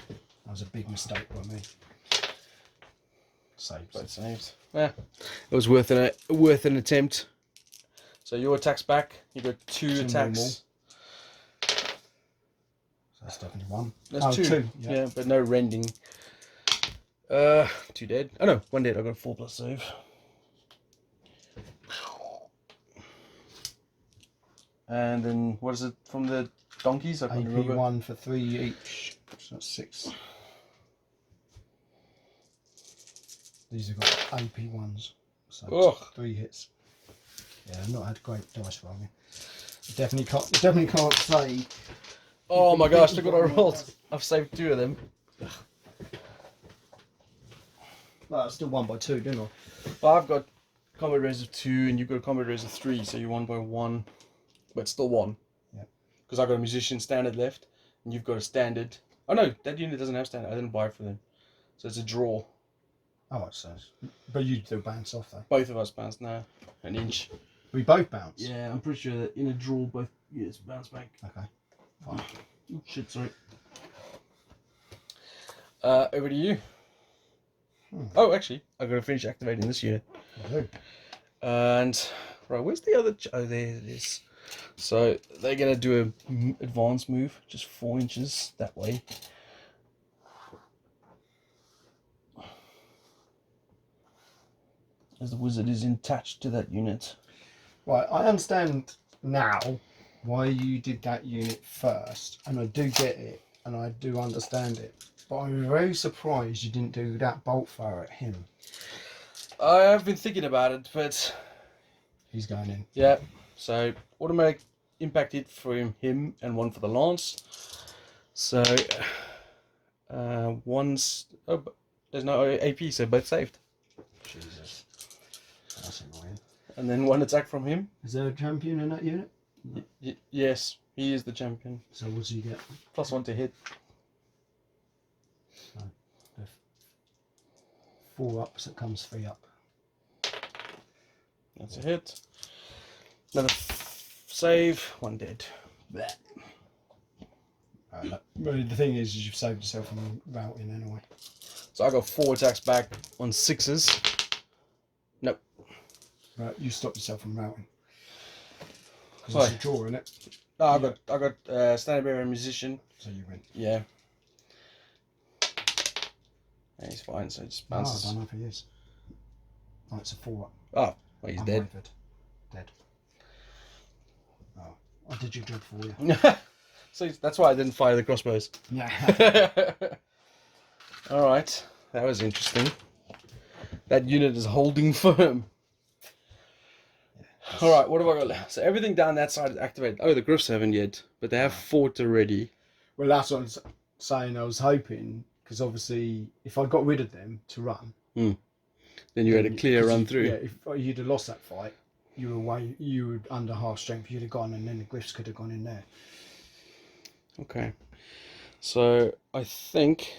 That was a big mistake by me. Saves. Both saved. Yeah, it was worth an attempt. So your attack's back. You got 2 attacks. So that's definitely 1. That's 2. Yeah, but no rending. 2 dead. Oh no, 1 dead. I got a 4+ save. And then what is it from the donkeys? I can't remember. AP1 for 3 each. So that's 6. These have got AP1s. So 3 hits. Yeah, I've not had great dice rolling. Definitely can't say. Oh my gosh, look what I rolled. I've saved 2 of them. Well, I still won by 2, didn't I? Well, I've got combat raise of 2 and you've got a combat raise of 3, so you won by 1. But still 1. Yeah. Because I've got a musician standard left and you've got a standard. Oh no, that unit doesn't have standard. I didn't buy it for them. So it's a draw. Oh, it says. But you do bounce off though. Both of us bounce now. An inch. We both bounce? Yeah, I'm pretty sure that in a draw both units bounce back. Okay. Fine. Oh, shit, sorry. Over to you. Oh, actually, I've got to finish activating this unit. And, right, where's the other... Oh, there it is. So, they're going to do an advanced move, just 4 inches that way. As the wizard is attached to that unit. Right, I understand now why you did that unit first, and I do get it, and I do understand it. But I'm very surprised you didn't do that bolt thrower at him. I have been thinking about it, but He's going in. yeah. So automatic impact hit for him and one for the lance. So one's there's no AP, so both saved. Jesus, that's annoying. And then one attack from him. Is there a champion in that unit? Yes, he is the champion. So what do you get? +1 to hit. So, 4 up, so it comes 3 up. That's a hit. Another save. 1 dead. But the thing is you've saved yourself from routing anyway. So I got 4 attacks back on 6s. Nope. Right, you stopped yourself from routing. Because Why? it's a draw, isn't it? No, I got standard bearer and musician. So you win. Yeah. Yeah, he's fine, so it just No, I bounces. don't know if he is. Oh, it's a 4 up. Oh, well, he's dead. Wavered. Dead. Oh, I did your job for you. So that's why I didn't fire the crossbows. Yeah. Alright, that was interesting. That unit is holding firm. Alright, what have I got left? So everything down that side is activated. Oh, the Griffs haven't yet, but they have fought already. Well, that's what I'm saying. I was hoping, because obviously, if I got rid of them to run, then you had a clear run through. Yeah, if you'd have lost that fight, you were under half strength. You'd have gone, and then the Griffs could have gone in there. Okay, so I think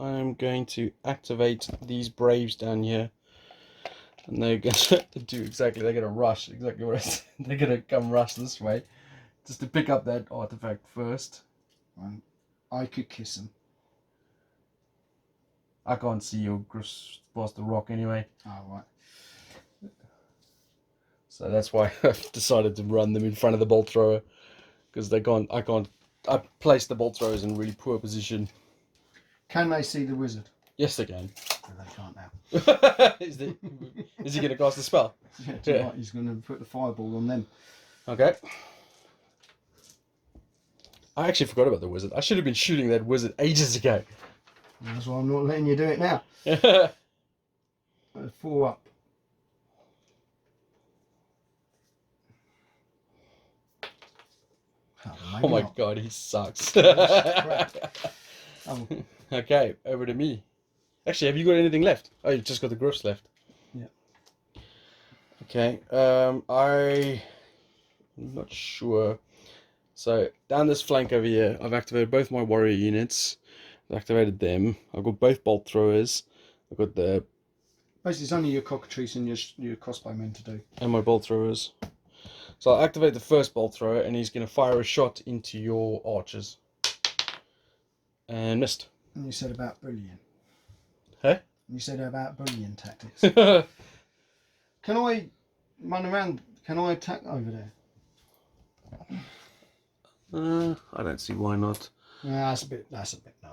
I'm going to activate these Braves down here. And they're going to do exactly, they're going to rush, exactly what I said. They're going to come rush this way, just to pick up that artifact first. I could kiss them. I can't see your Griffs past the rock anyway. Oh, right. So that's why I've decided to run them in front of the bolt thrower. Because I placed the bolt throwers in a really poor position. Can they see the wizard? Yes, they can. No, they can't now. Is he going to cast a spell? Yeah, right, he's going to put the fireball on them. Okay. I actually forgot about the wizard. I should have been shooting that wizard ages ago. That's why I'm not letting you do it now. 4 up. Oh my god, he sucks. Okay, over to me. Actually, have you got anything left? Oh, you've just got the Griffs left. Yeah. Okay, I'm not sure. So, down this flank over here, I've activated both my warrior units. I've activated them. I've got both bolt throwers. I've got the... Basically, it's only your cockatrice and your crossbowmen to do. And my bolt throwers. So I'll activate the first bolt thrower, and he's going to fire a shot into your archers. And missed. And you said about bullying. Huh? You said about bullying tactics. Can I run around? Can I attack over there? I don't see why not. No, that's a bit no.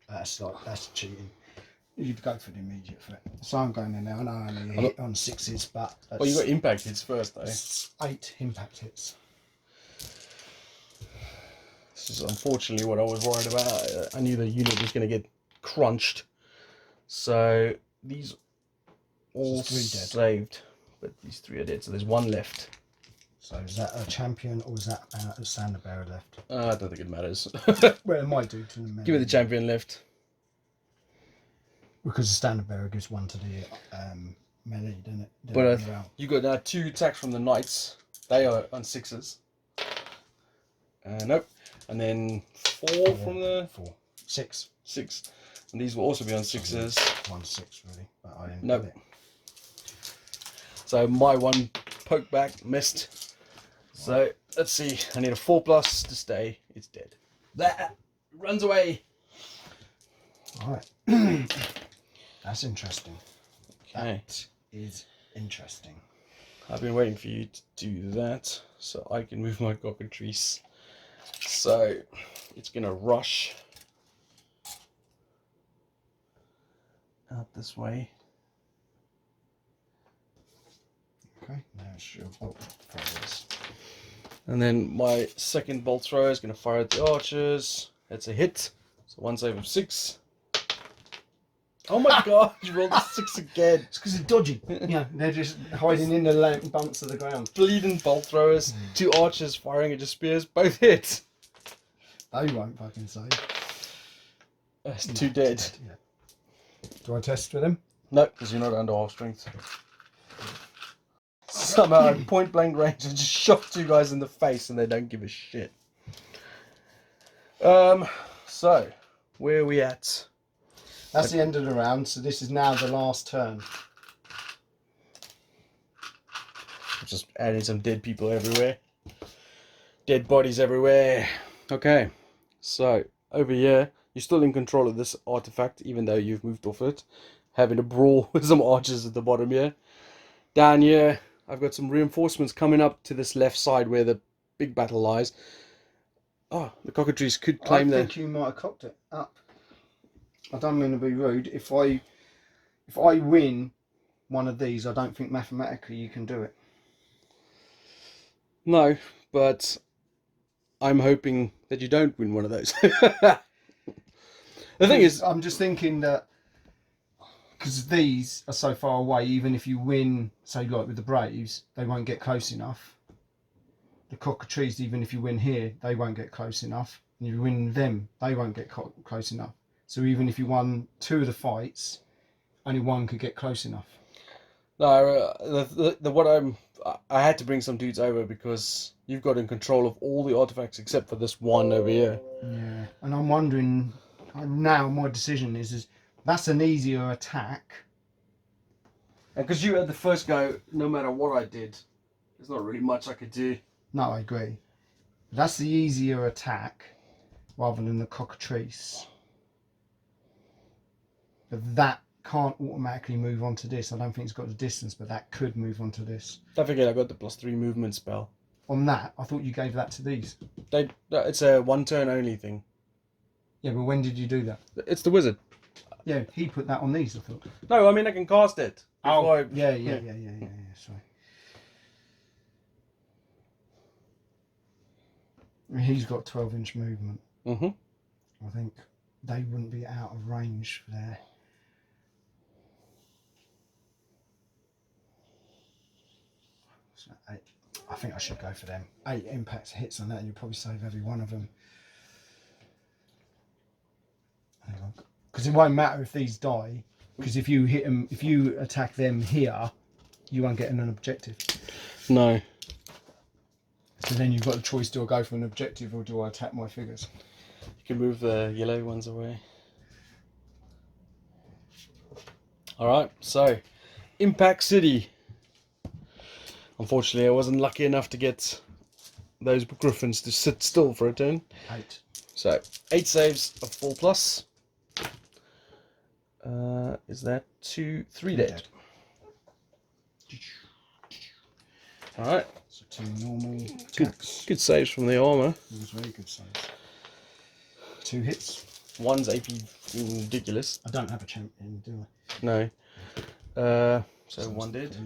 That's cheating. You'd go for the immediate threat. So I'm going in now. I know I only hit on 6s, but that's, Well, you got impact hits first, though. 8 impact hits. This is unfortunately what I was worried about. I knew the unit was going to get crunched. So these all 3 dead. saved, but these 3 are dead. So there's 1 left. So is that a champion or is that a standard bearer left? I don't think it matters. Well, it might do to the men. Give me the champion left. Because the standard bearer gives 1 to the melee, doesn't it? But you got now 2 attacks from the knights. They are on 6s. Nope. And then 4 from the 6. 6. And these will also be on 6s. 1 6 really, but I didn't Nope. get it. So my 1 poke back missed. So let's see. I need a 4+ to stay. It's dead. That runs away. Alright. That's interesting. Okay. That is interesting. I've been waiting for you to do that so I can move my cockatrice. So it's gonna rush out this way. Okay, now it's your bolt throwers. And then my second bolt thrower is going to fire at the archers. That's a hit. So 1 save of 6. Oh my god, you rolled a 6 again. It's because they're dodgy. Yeah, they're just hiding in the bumps of the ground. Bleeding bolt throwers, 2 archers firing at your spears, both hit. They won't fucking save. That's 2 dead. Yeah. Do I test with them? No, because you're not under half strength. Somehow at point blank range, I just shot 2 guys in the face and they don't give a shit. So, where are we at? That's the end of the round, so this is now the last turn. Just adding some dead people everywhere. Dead bodies everywhere. Okay, so over here, you're still in control of this artifact, even though you've moved off it. Having a brawl with some archers at the bottom here. Down here, I've got some reinforcements coming up to this left side where the big battle lies. Oh, the cockatrices could claim that. I think you might have cocked it up. I don't mean to be rude. If I win one of these, I don't think mathematically you can do it. No, but I'm hoping that you don't win one of those. The thing is, I'm just thinking that because these are so far away, even if you win, say like with the Braves, they won't get close enough. The cockatrices, even if you win here, they won't get close enough. And if you win them, they won't get close enough. So even if you won 2 of the fights, only 1 could get close enough. no, I had to bring some dudes over because you've got in control of all the artifacts except for this one over here. Yeah, and I'm wondering now. My decision is that's an easier attack. And because you had the first go, no matter what I did, there's not really much I could do. No, I agree. That's the easier attack rather than the cockatrice. But that can't automatically move on to this. I don't think it's got the distance, but that could move on to this. Don't forget, I got the +3 movement spell. On that, I thought you gave that to these. It's a 1 turn only thing. Yeah, but when did you do that? It's the wizard. Yeah, he put that on these, I thought. No, I mean I can cast it. Yeah. Sorry. He's got 12-inch movement. Mm-hmm. I think they wouldn't be out of range for there. So I think I should go for them. 8 impacts hits on that, and you'll probably save every one of them. Because it won't matter if these die. Because if you hit them, if you attack them here, you won't get an objective. No. So then you've got the choice: do I go for an objective or do I attack my figures? You can move the yellow ones away. Alright, so Impact City. Unfortunately, I wasn't lucky enough to get those griffins to sit still for a turn. 8. So 8 saves of 4+. Is that 3 dead? Alright. So 2 normal attacks. Good saves from the armour. It was very good saves. 2 hits. One's AP ridiculous. I don't have a champion, do I? No. So 1 dead.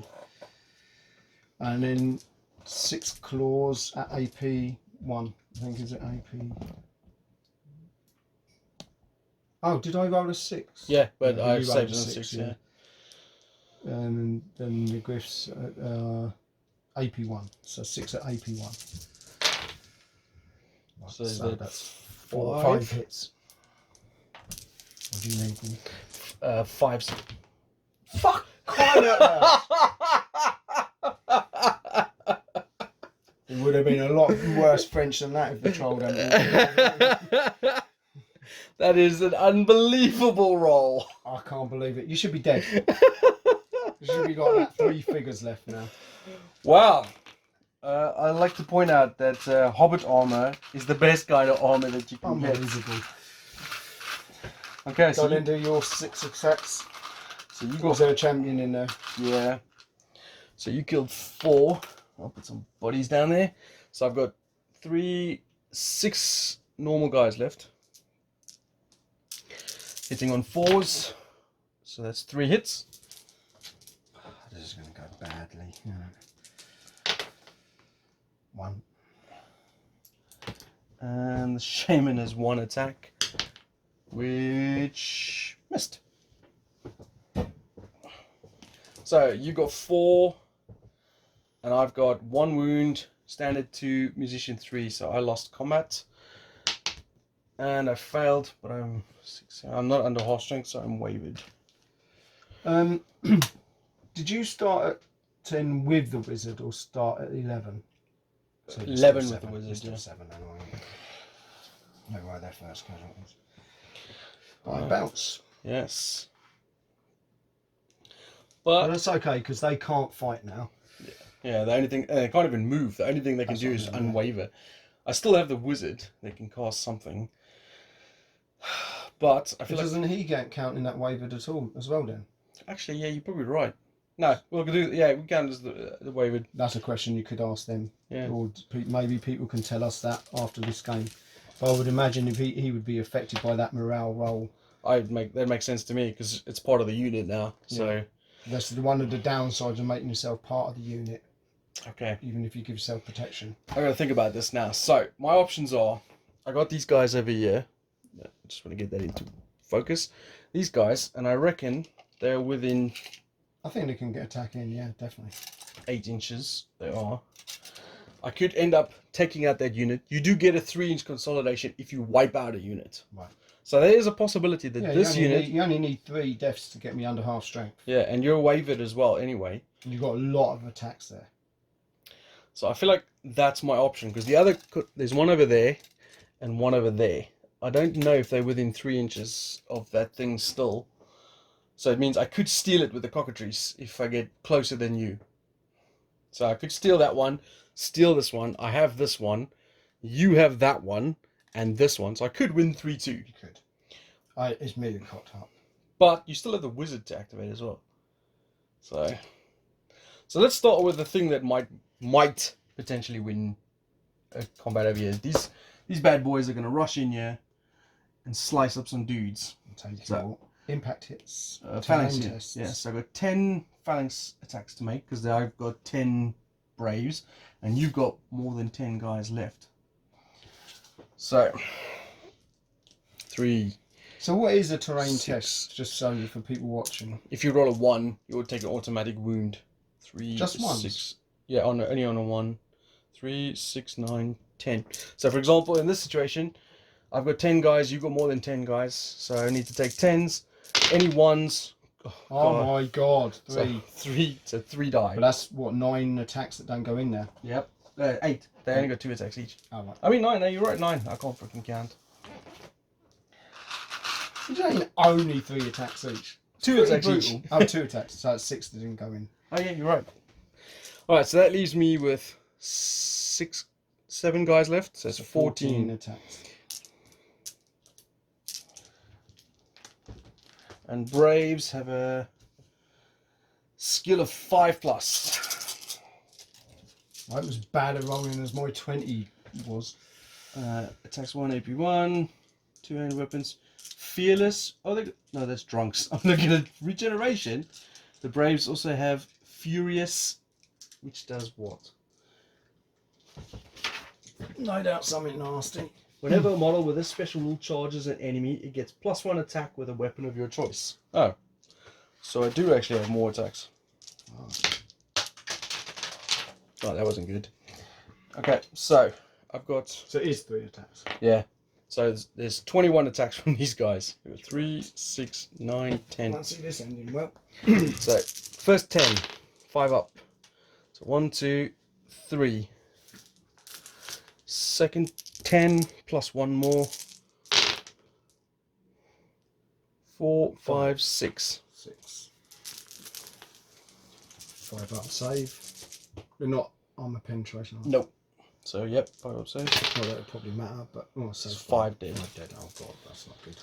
And then 6 claws at AP 1. I think is it AP. Oh, did I roll a 6? Yeah, but Yeah, I you saved rolled on a 6, yeah. And then the griffs at AP 1. So 6 at AP 1. Right, So that's 5 hits. What do you need? 5. Fuck! Crying out loud. It would have been a lot worse French than that if the troll hadn't. That is an unbelievable roll. I can't believe it. You should be dead. You should be got like 3 figures left now. Wow. I'd like to point out that Hobbit armor is the best kind of armor that you can get. Unbelievable. Okay, So so then do your 6 attacks. So you Was got, there a champion in there? yeah. So you killed 4. I'll put some bodies down there. So I've got 6 normal guys left. Hitting on 4s. So that's 3 hits. This is going to go badly. Yeah. the shaman has 1 attack, which missed. So you got 4, and I've got 1 wound, standard 2, musician 3, so I lost combat. And I failed, but I'm not under half strength, so I'm wavered. Did you start at 10 with the wizard or start at 11? So 11 with the wizard. Still 7 anyway. No way, their first casualties. I bounce. Yes. But that's okay because they can't fight now. Yeah, the only thing they can't even move. The only thing they can do is unwaver. I still have the wizard. They can cast something. But I feel doesn't he get counting that wavered at all as well then? Actually, yeah, you're probably right. No, we count as the wavered. That's a question you could ask them. Yeah. Or maybe people can tell us that after this game. But I would imagine if he would be affected by that morale roll. That makes sense to me because it's part of the unit now. So yeah. That's one of the downsides of making yourself part of the unit. Okay. Even if you give yourself protection. I gotta think about this now. So my options are, I got these guys over here. I just want to get that into focus. These guys, and I reckon they're within. I think they can get attack in. Yeah, definitely. 8 inches. They are. I could end up taking out that unit. You do get a 3-inch consolidation if you wipe out a unit. Right. So there is a possibility that this unit... You only need 3 deaths to get me under half strength. Yeah, and you're wavered as well anyway. And you've got a lot of attacks there. So I feel like that's my option, because the other... There's one over there and one over there. I don't know if they're within 3 inches of that thing still. So it means I could steal it with the cockatrice if I get closer than you. So I could steal that one, steal this one. I have this one. You have that one. And this one, so I could win 3-2. You could. It's merely cocked up. But you still have the wizard to activate as well. So let's start with the thing that might potentially win a combat over here. These bad boys are going to rush in here and slice up some dudes. So impact hits. Phalanx tests. Yes, so I've got 10 phalanx attacks to make because I've got 10 braves, and you've got more than 10 guys left. So, 3. So what is a terrain 6. test? Just so for people watching. If you roll a 1, you will take an automatic wound. 3, just 1. 6. Yeah, only on a 1. 3, 6, 9, 10. So for example, in this situation, I've got 10 guys. You've got more than 10 guys, so I need to take 10s. Any 1s. Oh my god! 3. So 3 die. But that's what 9 attacks that don't go in there. Yep. 8. They only got 2 attacks each. Oh, right. I mean 9. No, you're right. 9. I can't freaking count. You're saying only 3 attacks each. 2 attacks each. Oh, 2 attacks. So that's 6 that didn't go in. Oh yeah, you're right. All right, so that leaves me with 7 guys left. So it's 14 attacks. And Braves have a skill of 5+. That was bad at rolling as my 20 was. Attacks 1, AP 1, 2-handed weapons. Fearless. Oh, no, that's drunks. I'm looking at regeneration. The Braves also have Furious, which does what? No doubt something nasty. Whenever a model with this special rule charges an enemy, it gets +1 attack with a weapon of your choice. Oh. So I do actually have more attacks. Oh, that wasn't good. Okay, so I've got... So it is 3 attacks. Yeah. So there's 21 attacks from these guys. 3, 6, 9, 10. I can't see this ending well. So first 10. 5 up. So 1, 2, 3. Second 10 plus 1 more. 4, 5, 6. 6. 5 up save. They're not armor penetration. Nope. So yep, 5 up save. Well, that would probably matter, but so 5 dead. 5 dead. Oh god, that's not good.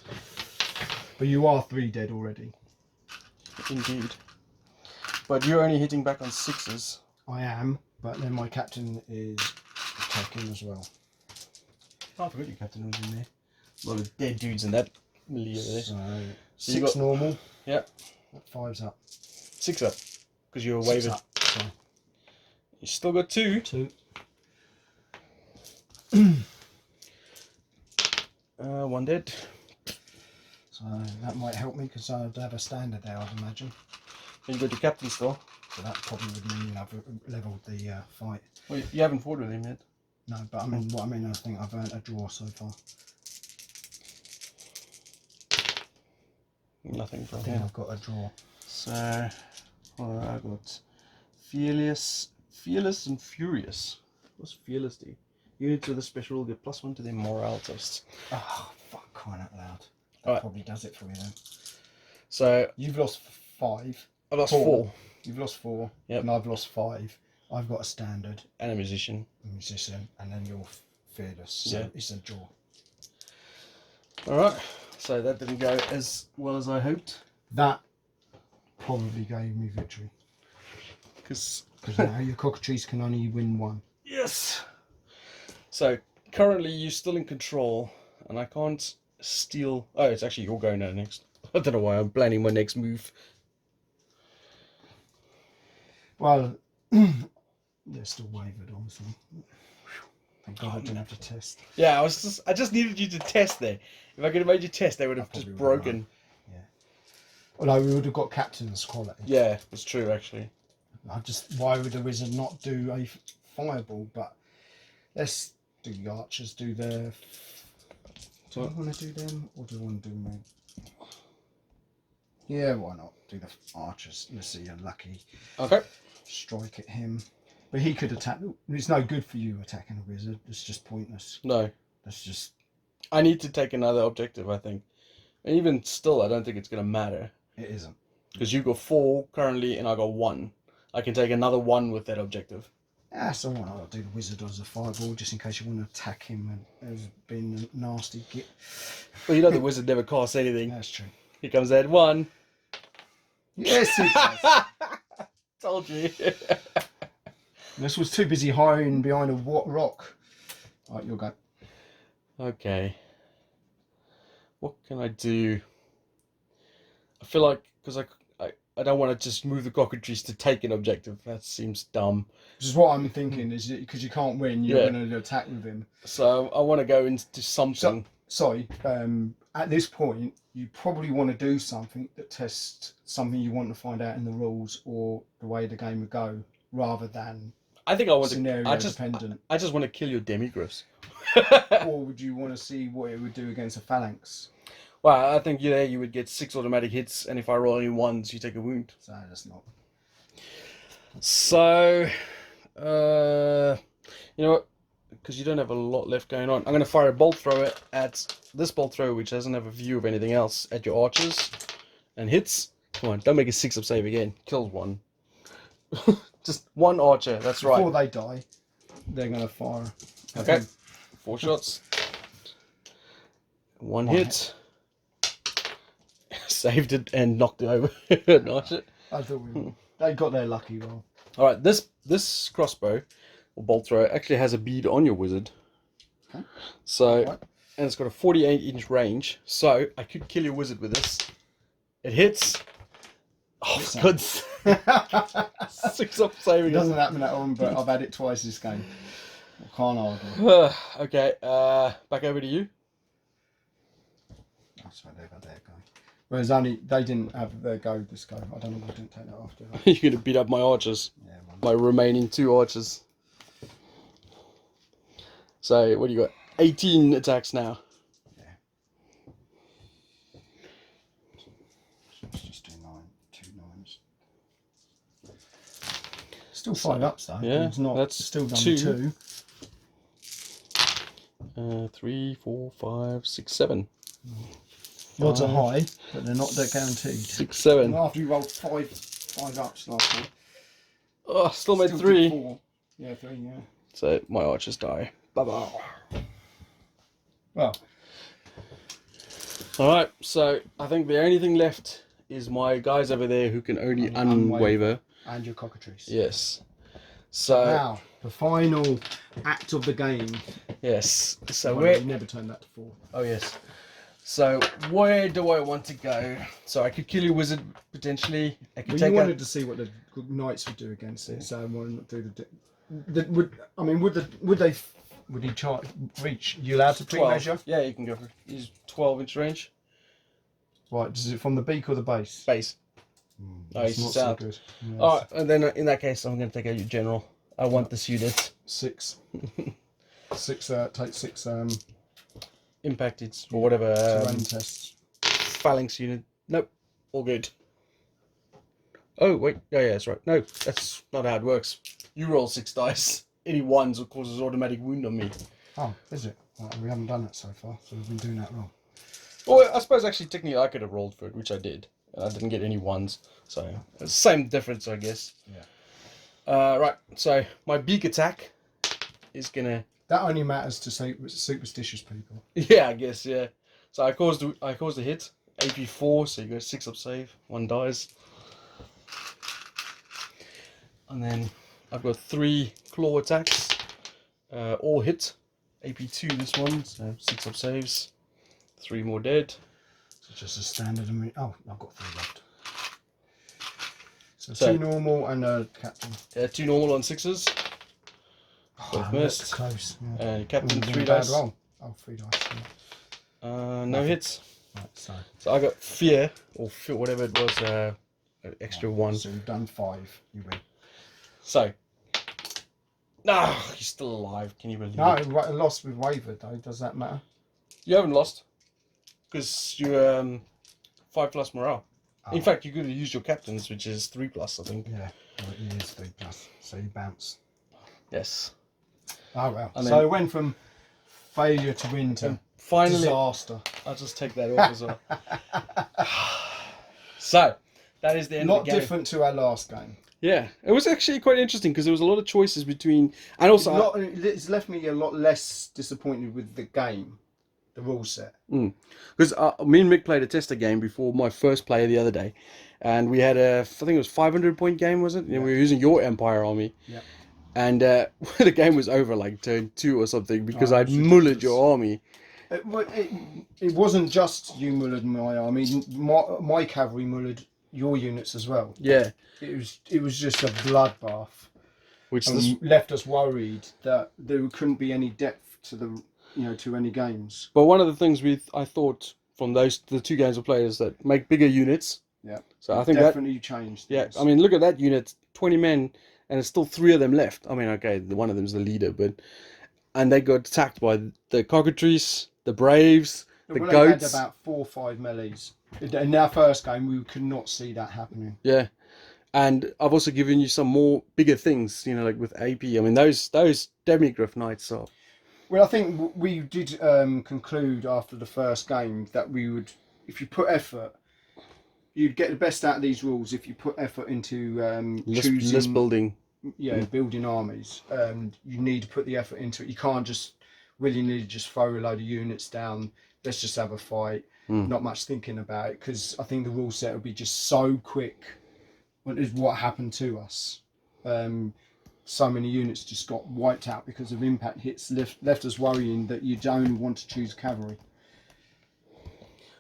But you are 3 dead already. Indeed. But you're only hitting back on 6s. I am, but then my captain is attacking as well. Oh, I forgot your captain was in there. A lot of dead dudes in that milieu there. So 6 you got, normal. Yep. 5's up. 6 up. Because you were wavered. So. You still got 2. 2. One dead. So that might help me because I'd have a standard there, I'd imagine. You got your captain still. So that probably would mean I've levelled the fight. Well, you haven't fought with him yet. No, but I mean, I think I've earned a draw so far. Nothing from I think him. I've got a draw. So, I got fearless and furious. What's fearless do? Units with a special rule get +1 to their morale tests. Oh, fuck, crying out loud. That Right. probably does it for you then. So You've lost 5. I lost 4. You've lost 4. Yep. And I've lost 5. I've got a standard, And a musician. a musician, and then you're fearless. So Yeah. it's a draw. Alright. So that didn't go as well as I hoped. That probably gave me victory. Because Now your cockatrice can only win 1. yes. So currently you're still in control, and I can't steal. Oh, it's actually your go now next. I don't know why I'm planning my next move. Well, they're still wavered, honestly. Thank God I didn't have to test. Yeah, I just needed you to test there. If I could have made you test, they would have just probably broken. Although we would have got captain's quality. Yeah, it's true actually. Why would the wizard not do a fireball? But let's do the archers do their. Do I want to do them or do I want to do me? Yeah, why not do the archers? Let's see, you're lucky. Okay. Strike at him, but he could attack. It's no good for you attacking a wizard. It's just pointless. No, That's just. I need to take another objective. I think, and even still, I don't think it's gonna matter It isn't. because you got 4 currently, and I got 1. I can take another 1 with that objective. So why not? I'll do the wizard as a fireball just in case you want to attack him and has been a nasty git. Well, you know the wizard never casts anything. That's true. He comes at 1. Yes, it does. Told you. This was too busy hiding behind a rock. Alright, you'll go. Okay. What can I do? I feel like because I don't want to just move the cockatrice to take an objective. That seems dumb. Which is what I'm thinking, is because you can't win, you're Yeah. going to attack with him. So I want to go into something. Sorry, at this point, you probably want to do something that tests something you want to find out in the rules or the way the game would go, rather than I think I want scenario to. dependent. I just want to kill your demigriffs. Or would you want to see what it would do against a phalanx? Well, I think you would get 6 automatic hits, and if I roll only 1s, you take a wound. So that's not. So, you know what? Because you don't have a lot left going on, I'm going to fire a bolt thrower at this bolt thrower, which doesn't have a view of anything else, at your archers, and hits. Come on, don't make a 6-up save again. Kills 1. Just 1 archer. That's right. Before they die, they're going to fire. Okay. 4 shots. 1 hit. Saved it and knocked it over. Nice it. I thought they got their lucky roll. All right, this crossbow or bolt thrower actually has a bead on your wizard. Okay. So, What? and it's got a 48-inch range. So I could kill your wizard with this. It hits. Oh, Yes, good. 6-up saving. It doesn't happen that often, but I've had it twice this game. I can't argue. Okay, back over to you. That's right, they've had their go. Whereas they didn't have their go this go. I don't know why I didn't take that after that. You're gonna beat up my archers. Yeah, man. My remaining 2 archers. So what do you got? 18 attacks now. Let's just do 2 nines. Still 5 ups though. Yeah, It's not. that's Still done 2. 2. 3, 4, 5, 6, 7. The odds are 5, high, but they're not guaranteed. 6, 7. After you rolled 5 ups last time. Oh, still made Still 3. did 4. Yeah, 3, yeah. So my archers die. Bye-bye. Well, Alright, so I think the only thing left is my guys over there who can only unwaver. and your cockatrice. Yes. So, Now, the final act of the game. yes. So Well, where... you never turn that to 4. Oh, yes. So where do I want to go? So I could kill your wizard, potentially. I could Well, take you out... wanted to see what the knights would do against it, so I wanted to do would they would he reach? You allowed to pre-measure? Yeah, you can go for use 12-inch range. Right, is it from the beak or the base? Base. That's not not so so good. Yes. Alright, and then in that case, I'm going to take out your general. I want this unit. 6. 6, take 6 Impacted, or whatever. terrain tests. Phalanx unit. Nope. All good. Oh, wait. Yeah, that's right. No, that's not how it works. You roll 6 dice. Any ones will cause an automatic wound on me. Oh, is it? Right, we haven't done it so far, so we've been doing that wrong. Well, I suppose actually technically I could have rolled for it, which I did. And I didn't get any ones. So, it's the same difference, I guess. Yeah. Right, so my beak attack is going to... That only matters to superstitious people. Yeah, I guess, yeah. So I caused a hit. AP 4, so you go 6 up save. 1 dies. And then I've got 3 claw attacks. All hit. AP 2 this one, so 6 up saves. 3 more dead. So just a standard. Oh, I've got 3 left. So 2 normal and a captain. Yeah, 2 normal on 6s. Both missed. That's close. Yeah. And captain 3 bad dice. roll. Oh, 3 dice. Yeah. No hits. Right, so I got fear, or fear, whatever it was, an extra 1. So you've done 5. You win. So. No, he's still alive. Can you believe No, it? lost with wavered though. Does that matter? You haven't lost. Because you're 5+ morale. In fact, you could have used your captains, which is 3+, I think. Yeah, well, it is 3+. So you bounce. Yes. Oh well. And so it went from failure to win to finally, disaster. I'll just take that off as well. So, that is the end of the game. Not different to our last game. Yeah, it was actually quite interesting because there was a lot of choices between, and also It's left me a lot less disappointed with the game, the rule set. Because me and Mick played a tester game before my first play the other day, and we had I think it was 500-point game, was it? Yeah. And we were using your Empire army. Yeah. And the game was over like turn 2 or something because I'd mullered your army. It wasn't just you mullered my army. My cavalry mullered your units as well. Yeah. It was just a bloodbath, Which left us worried that there couldn't be any depth to to any games. But one of the things I thought from the 2 games we played is that make bigger units. Yeah. So I think definitely changed. Yeah. I mean, look at that unit, 20 men. And there's still 3 of them left. I mean, okay, one of them's the leader, and they got attacked by the cockatrice, the braves, the goats. They had about 4 or 5 melees. In our first game, we could not see that happening. Yeah, and I've also given you some more bigger things, like with AP. I mean, those Demigryph Knights are. Well, I think we did conclude after the first game that we would, if you put effort, you'd get the best out of these rules if you put effort into choosing list building. Yeah, building armies. You need to put the effort into it. You can't just willy-nilly just throw a load of units down. Let's just have a fight. Not much thinking about it, because I think the rule set would be just so quick. What is what happened to us? So many units just got wiped out because of impact hits. Left us worrying that you'd only want to choose cavalry.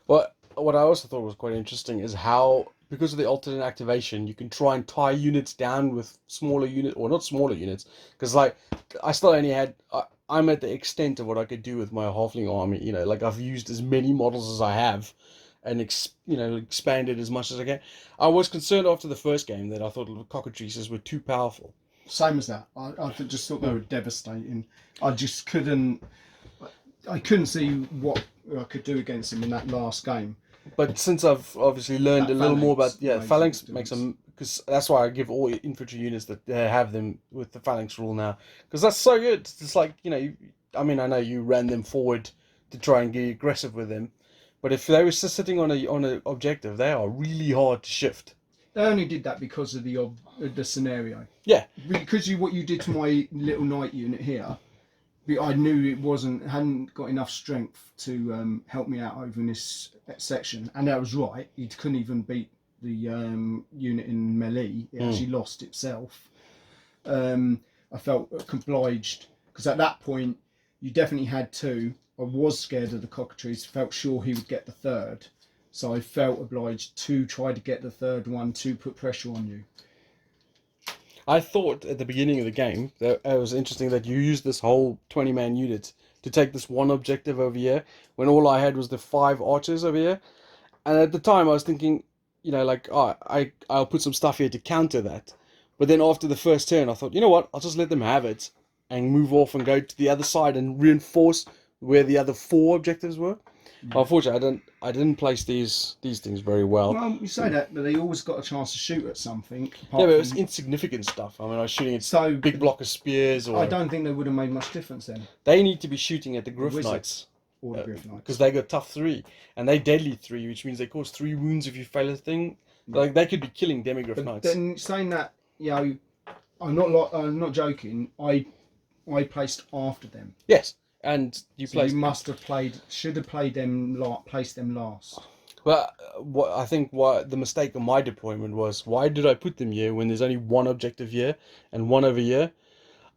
Well, what I also thought was quite interesting is how, because of the alternate activation, you can try and tie units down with smaller units, or not smaller units, because like I still only had. I'm at the extent of what I could do with my halfling army. Like I've used as many models as I have, and expanded as much as I can. I was concerned after the first game that I thought the cockatrices were too powerful. Same as that. I just thought they were devastating. I just couldn't. I couldn't see what I could do against them in that last game. But since I've obviously learned a little more about phalanx makes them, because that's why I give all infantry units that have them with the phalanx rule now, because that's so good. It's like I mean, I know you ran them forward to try and get aggressive with them, but if they were just sitting on a objective, they are really hard to shift. They only did that because of the scenario. Yeah, because what you did to my little knight unit here. I knew it hadn't got enough strength to help me out over in this section, and that was right. He couldn't even beat the unit in melee. It actually lost itself. I felt obliged because at that point you definitely had 2. I was scared of the cockatrice. Felt sure he would get the 3rd, so I felt obliged to try to get the 3rd one to put pressure on you. I thought at the beginning of the game that it was interesting that you used this whole 20-man unit to take this one objective over here when all I had was the 5 archers over here. And at the time I was thinking, like, oh, I'll put some stuff here to counter that. But then after the first turn, I thought, you know what? I'll just let them have it and move off and go to the other side and reinforce where the other 4 objectives were. Yeah. Unfortunately, I didn't place these things very well. Well, you say that, but they always got a chance to shoot at something. Yeah, but it was insignificant stuff. I mean, I was shooting at big block of spears. Or I don't think they would have made much difference then. They need to be shooting at the Griff Knights. Or the Griff Knights. Because they got tough 3. And they deadly 3, which means they cause 3 wounds if you fail a thing. Like, they could be killing Demigriff Knights. Then saying that, I'm not joking. I placed after them. Yes. And you should have placed them last. Well, I think the mistake on my deployment was, why did I put them here when there's only 1 objective here and 1 over here?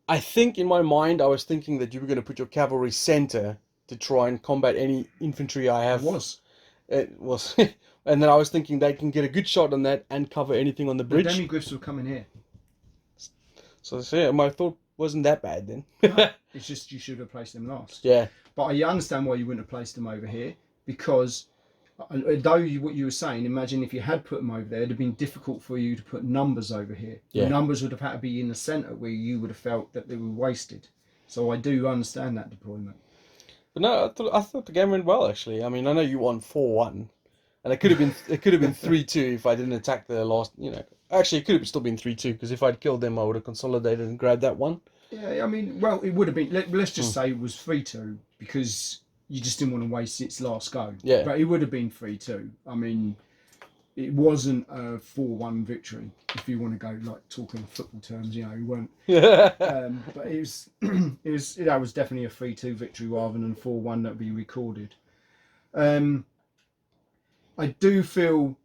I think in my mind I was thinking that you were going to put your cavalry center to try and combat any infantry I have. It was. And then I was thinking they can get a good shot on that and cover anything on the bridge. The Demigriffs will come in here. So yeah, my thought wasn't that bad then. No, it's just you should have placed them last. Yeah. But I understand why you wouldn't have placed them over here, because what you were saying, imagine if you had put them over there, it'd have been difficult for you to put numbers over here. Yeah. The numbers would have had to be in the centre where you would have felt that they were wasted. So I do understand that deployment. But no, I thought the game went well actually. I mean, I know you won 4-1, and it could have been 3-2 if I didn't attack the last. Actually, it could have still been 3-2 because if I'd killed them, I would have consolidated and grabbed that one. Yeah, I mean, well, it would have been. Let's just say it was 3-2 because you just didn't want to waste its last go. Yeah. But it would have been 3-2. I mean, it wasn't a 4-1 victory. If you want to go like talking football terms, it weren't. But it was, that was definitely a 3-2 victory rather than 4-1 that would be recorded. I do feel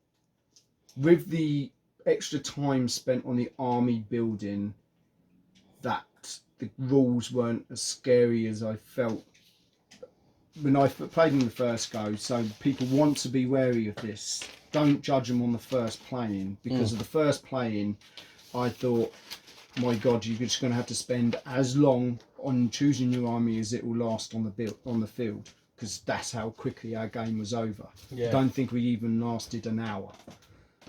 with the extra time spent on the army building that the rules weren't as scary as I felt when I played in the first go. So people want to be wary of this. Don't judge them on the first playing, because of the first playing I thought, my God, you're just going to have to spend as long on choosing your army as it will last on the field, because that's how quickly our game was over. Yeah. I don't think we even lasted an hour,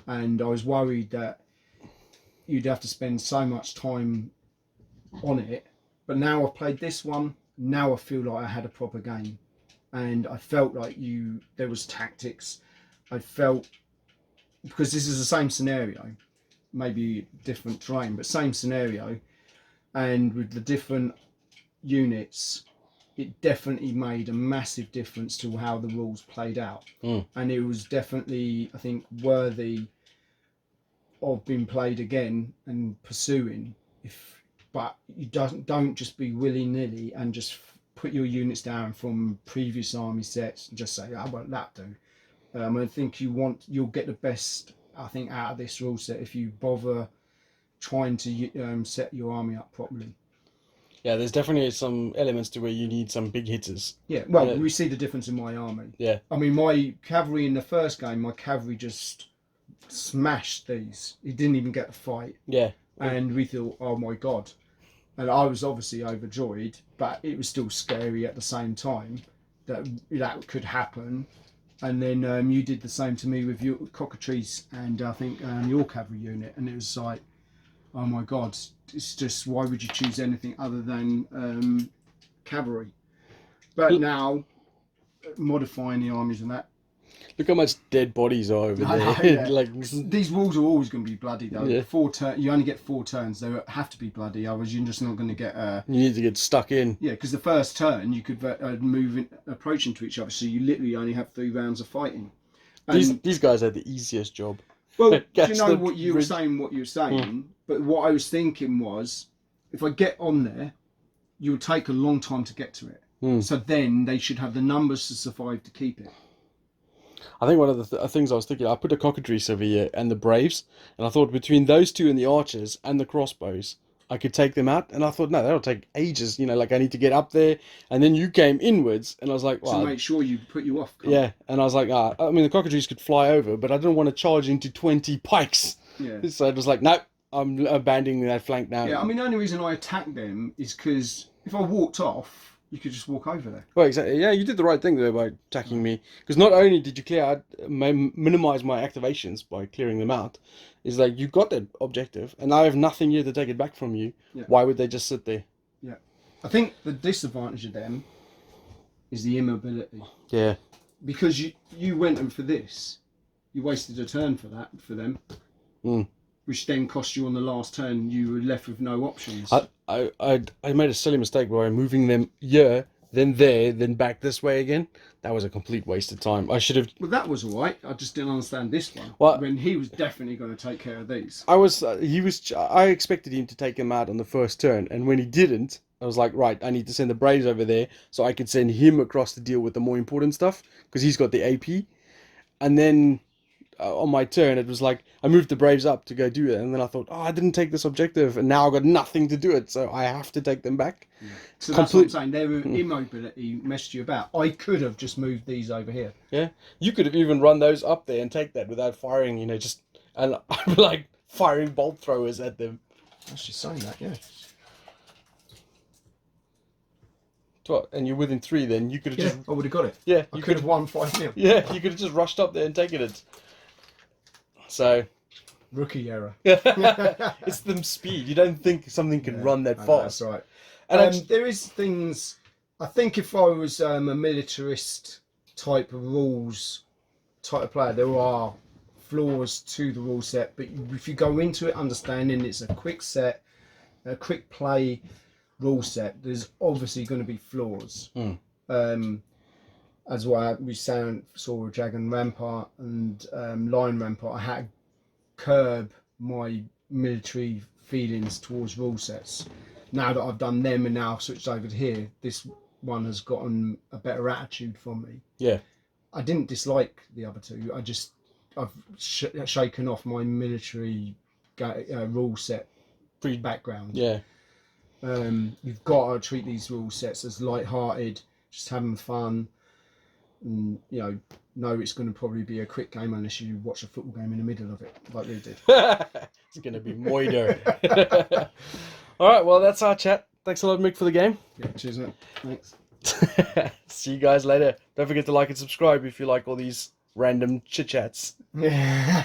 and I was worried that you'd have to spend so much time on it. But now I've played this one, now I feel like I had a proper game, and I felt like there was tactics. I felt, because this is the same scenario, maybe different terrain, but same scenario, and with the different units, it definitely made a massive difference to how the rules played out. And it was definitely, I think, worthy of being played again and pursuing. But you don't just be willy-nilly and just put your units down from previous army sets and just say, "Oh, well, that do." I think you'll get the best, I think, out of this rule set if you bother trying to set your army up properly. Yeah, there's definitely some elements to where you need some big hitters. Yeah, well, we see the difference in my army. Yeah. I mean, my cavalry in the first game, my cavalry just smashed these. It didn't even get a fight. Yeah. And we thought, oh my God. And I was obviously overjoyed, but it was still scary at the same time that could happen. And then you did the same to me with your cockatrice and I think your cavalry unit, and it was like, oh my God, it's just, why would you choose anything other than cavalry? But now, modifying the armies and that. Look how much dead bodies are over there. Yeah. Like, these walls are always going to be bloody though. Yeah. You only get 4 turns. They have to be bloody, otherwise you're just not going to get. You need to get stuck in. Yeah, because the first turn you could approach into each other, so you literally only have 3 rounds of fighting. These guys had the easiest job. Well, do you know what you were saying? But what I was thinking was, if I get on there, you would take a long time to get to it. So then they should have the numbers to survive to keep it. I think one of the things I was thinking, I put a cockatrice over here and the Braves, and I thought between those two and the archers and the crossbows, I could take them out. And I thought, no, that'll take ages. Like I need to get up there. And then you came inwards, and I was like, well, to make sure you put you off. Yeah, and I was like, I mean, the cockatrice could fly over, but I didn't want to charge into 20 pikes. Yeah. So I was like, no, I'm abandoning that flank now. Yeah, I mean, the only reason I attacked them is because if I walked off, you could just walk over there. Well, exactly. Yeah, you did the right thing though by attacking me. Because not only did you clear out, minimize my activations by clearing them out, is like you got that objective, and I have nothing here to take it back from you. Yeah. Why would they just sit there? Yeah, I think the disadvantage of them is the immobility. Yeah. Because you went in for this, you wasted a turn for them, which then cost you on the last turn. You were left with no options. I made a silly mistake by moving them here, then there, then back this way again. That was a complete waste of time. I should have. Well, that was all right. I just didn't understand this one. Well, when he was definitely going to take care of these. I expected him to take him out on the first turn, and when he didn't, I was like, right, I need to send the Braves over there so I could send him across to deal with the more important stuff because he's got the AP. And then on my turn, it was like I moved the Braves up to go do it, and then I thought, oh, I didn't take this objective, and now I've got nothing to do it, so I have to take them back. Yeah. So that's what I'm saying. Their immobility messed you about. I could have just moved these over here. Yeah, you could have even run those up there and take that without firing. And I'm like firing bolt throwers at them. Actually saying that, yeah. And you're within 3, then you could have just. I would have got it. Yeah, you could have won 5-0. Yeah, you could have just rushed up there and taken it. So. Rookie error. It's the speed. You don't think something can run that fast. That's right. And there is things. I think if I was a militarist type of rules type of player, there are flaws to the rule set. But if you go into it understanding it's a quick set, a quick play rule set, there's obviously going to be flaws. As well, we saw with Dragon Rampart and Lion Rampart, I had to curb my military feelings towards rule sets. Now that I've done them and now I've switched over to here, this one has gotten a better attitude from me. Yeah. I didn't dislike the other two. I've shaken off my military rule set background. Yeah. You've got to treat these rule sets as light-hearted, just having fun, and know it's going to probably be a quick game unless you watch a football game in the middle of it, like we did. It's going to be moider. All right, well, that's our chat. Thanks a lot, Mick, for the game. Yeah, cheers, mate. Thanks. See you guys later. Don't forget to like and subscribe if you like all these random chit-chats. Yeah.